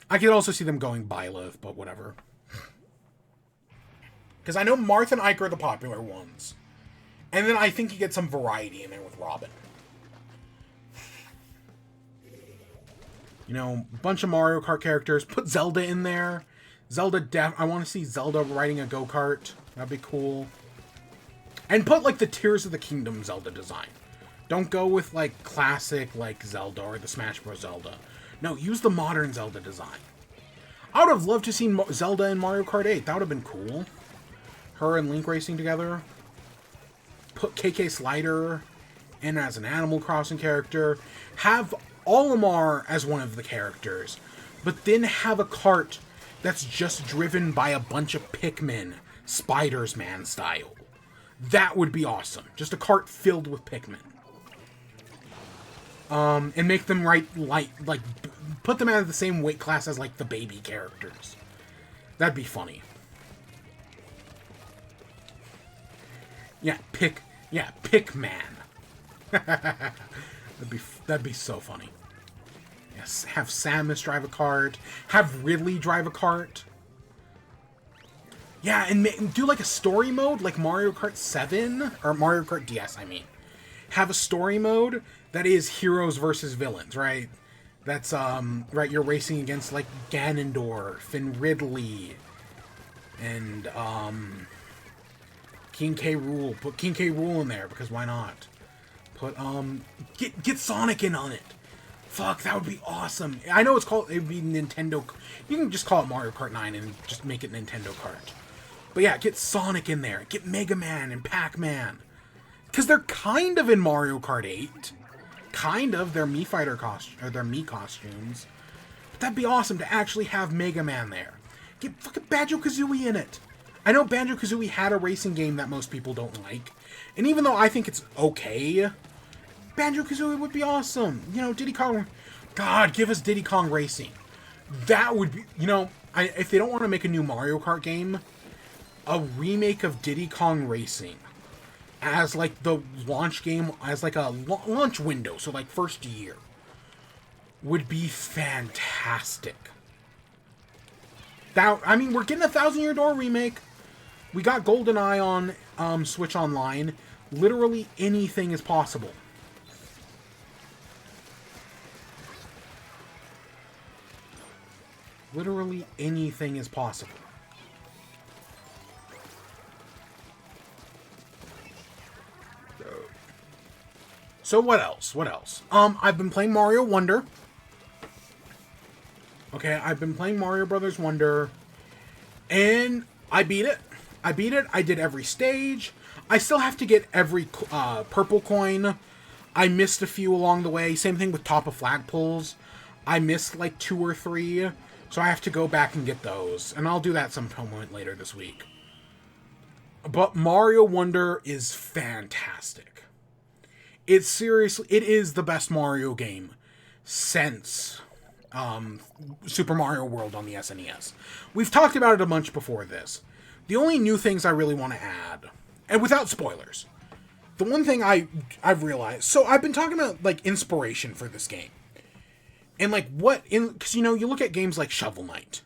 I could also see them going Byleth, but whatever. Because I know Marth and Ike are the popular ones. And then I think you get some variety in there with Robin. You know, a bunch of Mario Kart characters. Put Zelda in there. I want to see Zelda riding a go-kart. That'd be cool. And put, like, the Tears of the Kingdom Zelda design. Don't go with, like, classic, like, Zelda or the Smash Bros. Zelda. No, use the modern Zelda design. I would have loved to see Zelda in Mario Kart 8. That would have been cool. Her and Link racing together. Put KK Slider in as an Animal Crossing character. Have Olimar as one of the characters. But then have a kart that's just driven by a bunch of Pikmin, Spiders-Man style. That would be awesome. Just a kart filled with Pikmin. And make them put them out of the same weight class as, like, the baby characters. That'd be funny. Yeah, Pikman. That'd be so funny. Yes, have Samus drive a kart. Have Ridley drive a kart. Yeah, and do like a story mode, like Mario Kart 7 or Mario Kart DS. I mean, have a story mode that is heroes versus villains, right? That's right. You're racing against like Ganondorf and Ridley, and King K. Rool. Put King K. Rool in there because why not? Put get Sonic in on it. Fuck, that would be awesome. I know it would be Nintendo. You can just call it Mario Kart 9 and just make it Nintendo Kart. But yeah, get Sonic in there. Get Mega Man and Pac-Man. Because they're kind of in Mario Kart 8. Kind of. They're Mii Fighter costumes. Or they're Mii costumes. But that'd be awesome to actually have Mega Man there. Get fucking Banjo-Kazooie in it. I know Banjo-Kazooie had a racing game that most people don't like. And even though I think it's okay, Banjo-Kazooie would be awesome. You know, Diddy Kong. God, give us Diddy Kong Racing. That would be, you know, if they don't want to make a new Mario Kart game, a remake of Diddy Kong Racing as like the launch game, as like a launch window, so like first year, would be fantastic. That, I mean, we're getting a Thousand Year Door remake. We got GoldenEye on Switch Online. Literally anything is possible. Literally anything is possible. So what else? What else? I've been playing Mario Wonder. Okay, I've been playing Mario Brothers Wonder. And I beat it. I did every stage. I still have to get every purple coin. I missed a few along the way. Same thing with Top of Flagpoles. I missed like 2 or 3. So I have to go back and get those. And I'll do that some point later this week. But Mario Wonder is fantastic. It is the best Mario game since Super Mario World on the SNES. We've talked about it a bunch before this. The only new things I really want to add, and without spoilers, the one thing I've realized, so I've been talking about like inspiration for this game. And like because you know, you look at games like Shovel Knight,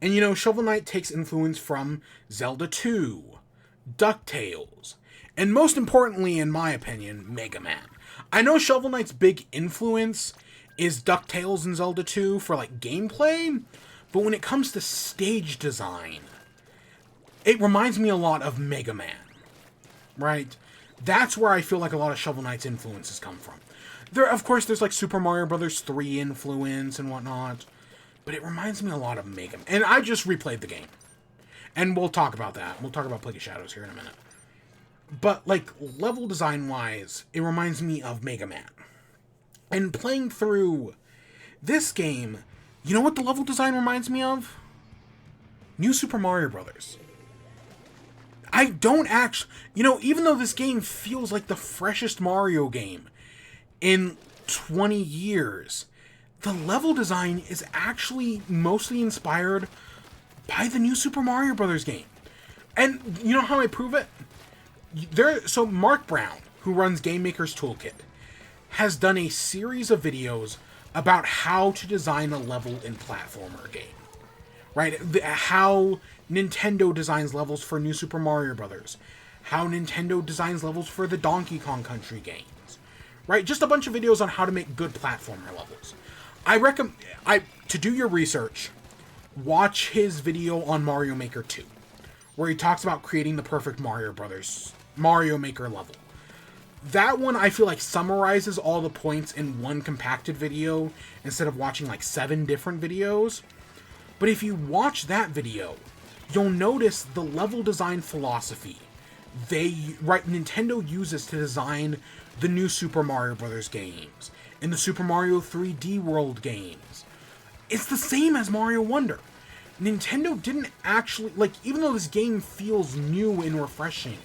and you know, Shovel Knight takes influence from Zelda 2, DuckTales, and most importantly, in my opinion, Mega Man. I know Shovel Knight's big influence is DuckTales and Zelda 2 for like gameplay, but when it comes to stage design, it reminds me a lot of Mega Man, right? That's where I feel like a lot of Shovel Knight's influences come from. Of course, there's like Super Mario Bros. 3 influence and whatnot, but it reminds me a lot of Mega Man. And I just replayed the game, and we'll talk about that. We'll talk about Plague of Shadows here in a minute. But, like, level design-wise, it reminds me of Mega Man. And playing through this game, you know what the level design reminds me of? New Super Mario Brothers. I don't actually... You know, even though this game feels like the freshest Mario game, in 20 years, the level design is actually mostly inspired by the new Super Mario Brothers game. And you know how I prove it? So Mark Brown, who runs Game Maker's Toolkit, has done a series of videos about how to design a level in platformer game. Right? How Nintendo designs levels for New Super Mario Brothers. How Nintendo designs levels for the Donkey Kong Country games. Right? Just a bunch of videos on how to make good platformer levels. I recommend, to do your research, watch his video on Mario Maker 2, where he talks about creating the perfect Mario Maker level. That one, I feel like, summarizes all the points in one compacted video instead of watching like 7 different videos. But if you watch that video, you'll notice the level design philosophy Nintendo uses to design the new Super Mario Brothers games and the Super Mario 3D World games. It's the same as Mario Wonder. Nintendo didn't actually, even though this game feels new and refreshing,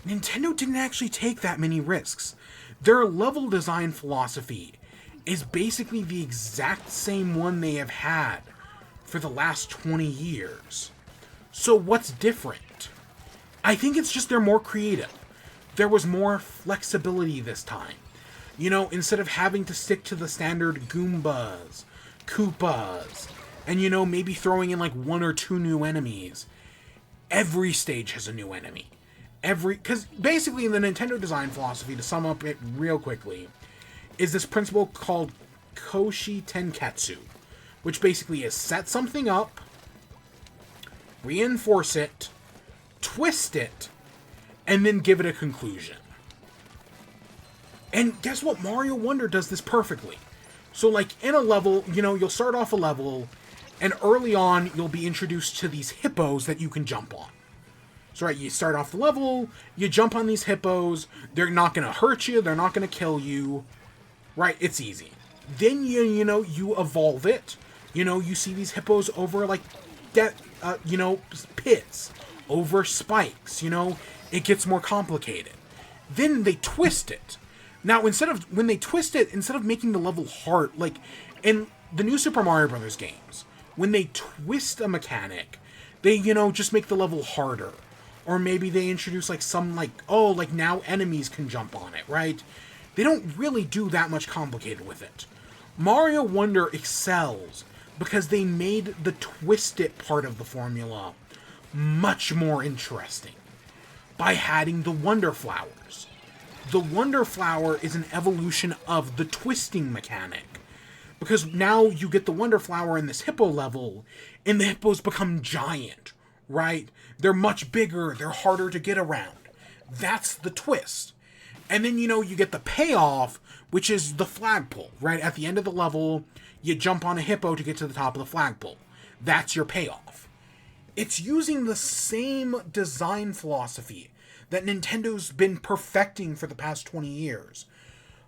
Nintendo didn't actually take that many risks. Their level design philosophy is basically the exact same one they have had for the last 20 years. So what's different? I think it's just they're more creative. There was more flexibility this time. Instead of having to stick to the standard Goombas, Koopas, and maybe throwing in 1 or 2 new enemies, every stage has a new enemy. Because basically the Nintendo design philosophy, to sum up it real quickly, is this principle called Koshi Tenketsu, which basically is set something up, reinforce it, twist it, and then give it a conclusion. And guess what? Mario Wonder does this perfectly. So in a level, you'll start off a level, and early on you'll be introduced to these hippos that you can jump on. So you start off the level, you jump on these hippos, they're not going to hurt you, they're not going to kill you. Right? It's easy. Then you evolve it. You see these hippos over pits, over spikes, it gets more complicated. Then they twist it. Now, when they twist it, instead of making the level hard, in the new Super Mario Brothers games, when they twist a mechanic, they, just make the level harder. Or maybe they introduce now enemies can jump on it, right? They don't really do that much complicated with it. Mario Wonder excels because they made the twist it part of the formula much more interesting by adding the Wonder Flowers. The Wonder Flower is an evolution of the twisting mechanic. Because now you get the Wonder Flower in this hippo level, and the hippos become giant, right? They're much bigger, they're harder to get around. That's the twist. And then, you get the payoff, which is the flagpole, right? At the end of the level, you jump on a hippo to get to the top of the flagpole. That's your payoff. It's using the same design philosophy that Nintendo's been perfecting for the past 20 years.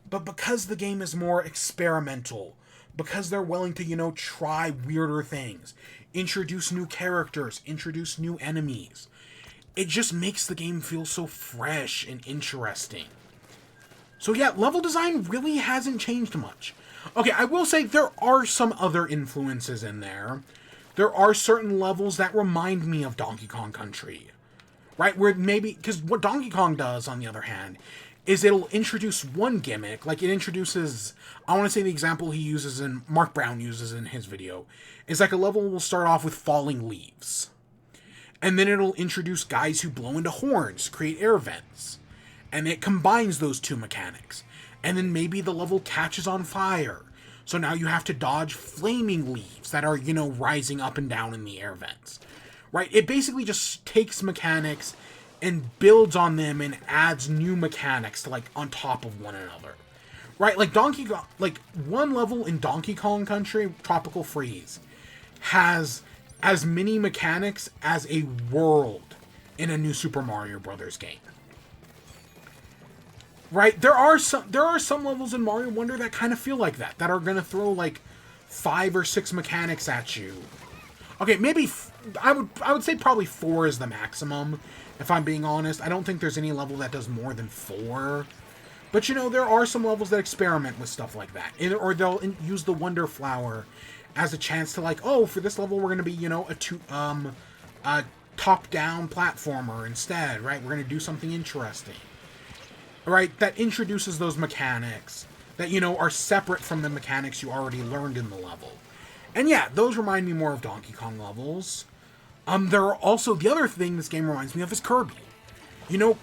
But because the game is more experimental, because they're willing to, try weirder things, introduce new characters, introduce new enemies, it just makes the game feel so fresh and interesting. So yeah, level design really hasn't changed much. Okay, I will say there are some other influences in there. There are certain levels that remind me of Donkey Kong Country. Right? Where maybe, because what Donkey Kong does, on the other hand, is it'll introduce one gimmick. It introduces, I want to say the example Mark Brown uses in his video, is a level will start off with falling leaves. And then it'll introduce guys who blow into horns, create air vents. And it combines those two mechanics. And then maybe the level catches on fire. So now you have to dodge flaming leaves that are, rising up and down in the air vents. Right? It basically just takes mechanics and builds on them and adds new mechanics to, on top of one another. Right? One level in Donkey Kong Country, Tropical Freeze, has as many mechanics as a world in a new Super Mario Brothers game. Right? There are some levels in Mario Wonder that kind of feel like that are going to throw 5 or 6 mechanics at you. Okay, maybe I would say probably 4 is the maximum, if I'm being honest. I don't think there's any level that does more than 4. But, you know, there are some levels that experiment with stuff like that. Or they'll use the Wonder Flower as a chance to, like, oh, for this level we're going to be, you know, a top-down platformer instead, right? We're going to do something interesting. Right? That introduces those mechanics that, you know, are separate from the mechanics you already learned in the level. And yeah, those remind me more of Donkey Kong levels. There are also, the other thing this game reminds me of is Kirby. You know,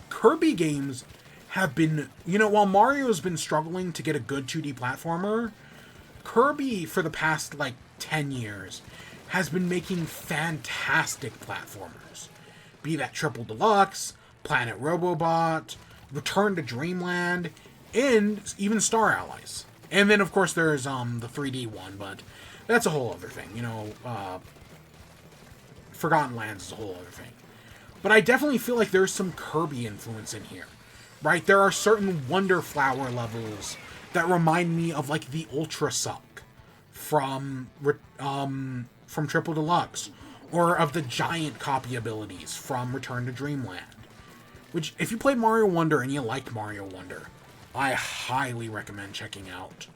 Kirby games have been, you know, while Mario's been struggling to get a good 2D platformer, Kirby, for the past, like, 10 years, has been making fantastic platformers. Be that Triple Deluxe, Planet Robobot, Return to Dreamland, and even Star Allies. And then, of course, there's the 3D one, but that's a whole other thing. You know, Forgotten Lands is a whole other thing. But I definitely feel like there's some Kirby influence in here, right? There are certain Wonder Flower levels that remind me of, like, the Ultra Suck from Triple Deluxe, or of the giant copy abilities from Return to Dreamland. Which, if you played Mario Wonder and you liked Mario Wonder, I highly recommend checking out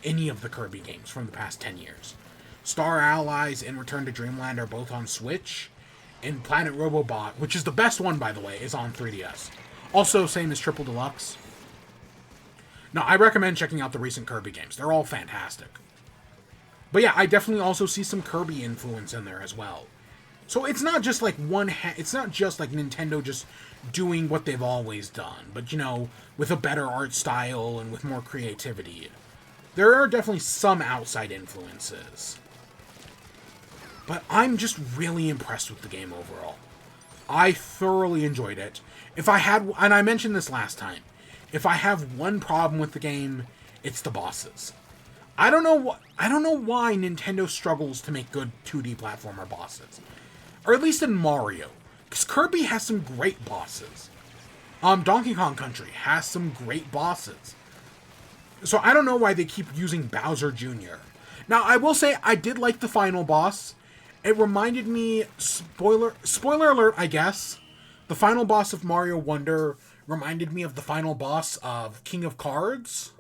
any of the Kirby games from the past 10 years. Star Allies and Return to Dreamland are both on Switch, and Planet Robobot, which is the best one, by the way, is on 3DS. Also, same as Triple Deluxe. No, I recommend checking out the recent Kirby games. They're all fantastic. But yeah, I definitely also see some Kirby influence in there as well. So it's not just like it's not just like Nintendo just doing what they've always done, but, you know, with a better art style and with more creativity. There are definitely some outside influences. But I'm just really impressed with the game overall. I thoroughly enjoyed it. If I had, and I mentioned this last time, if I have one problem with the game, it's the bosses. I don't know why Nintendo struggles to make good 2D platformer bosses. Or at least in Mario. Because Kirby has some great bosses. Donkey Kong Country has some great bosses. So I don't know why they keep using Bowser Jr. Now, I will say I did like the final boss. It reminded me, spoiler alert, I guess, the final boss of Mario Wonder reminded me of the final boss of King of Cards.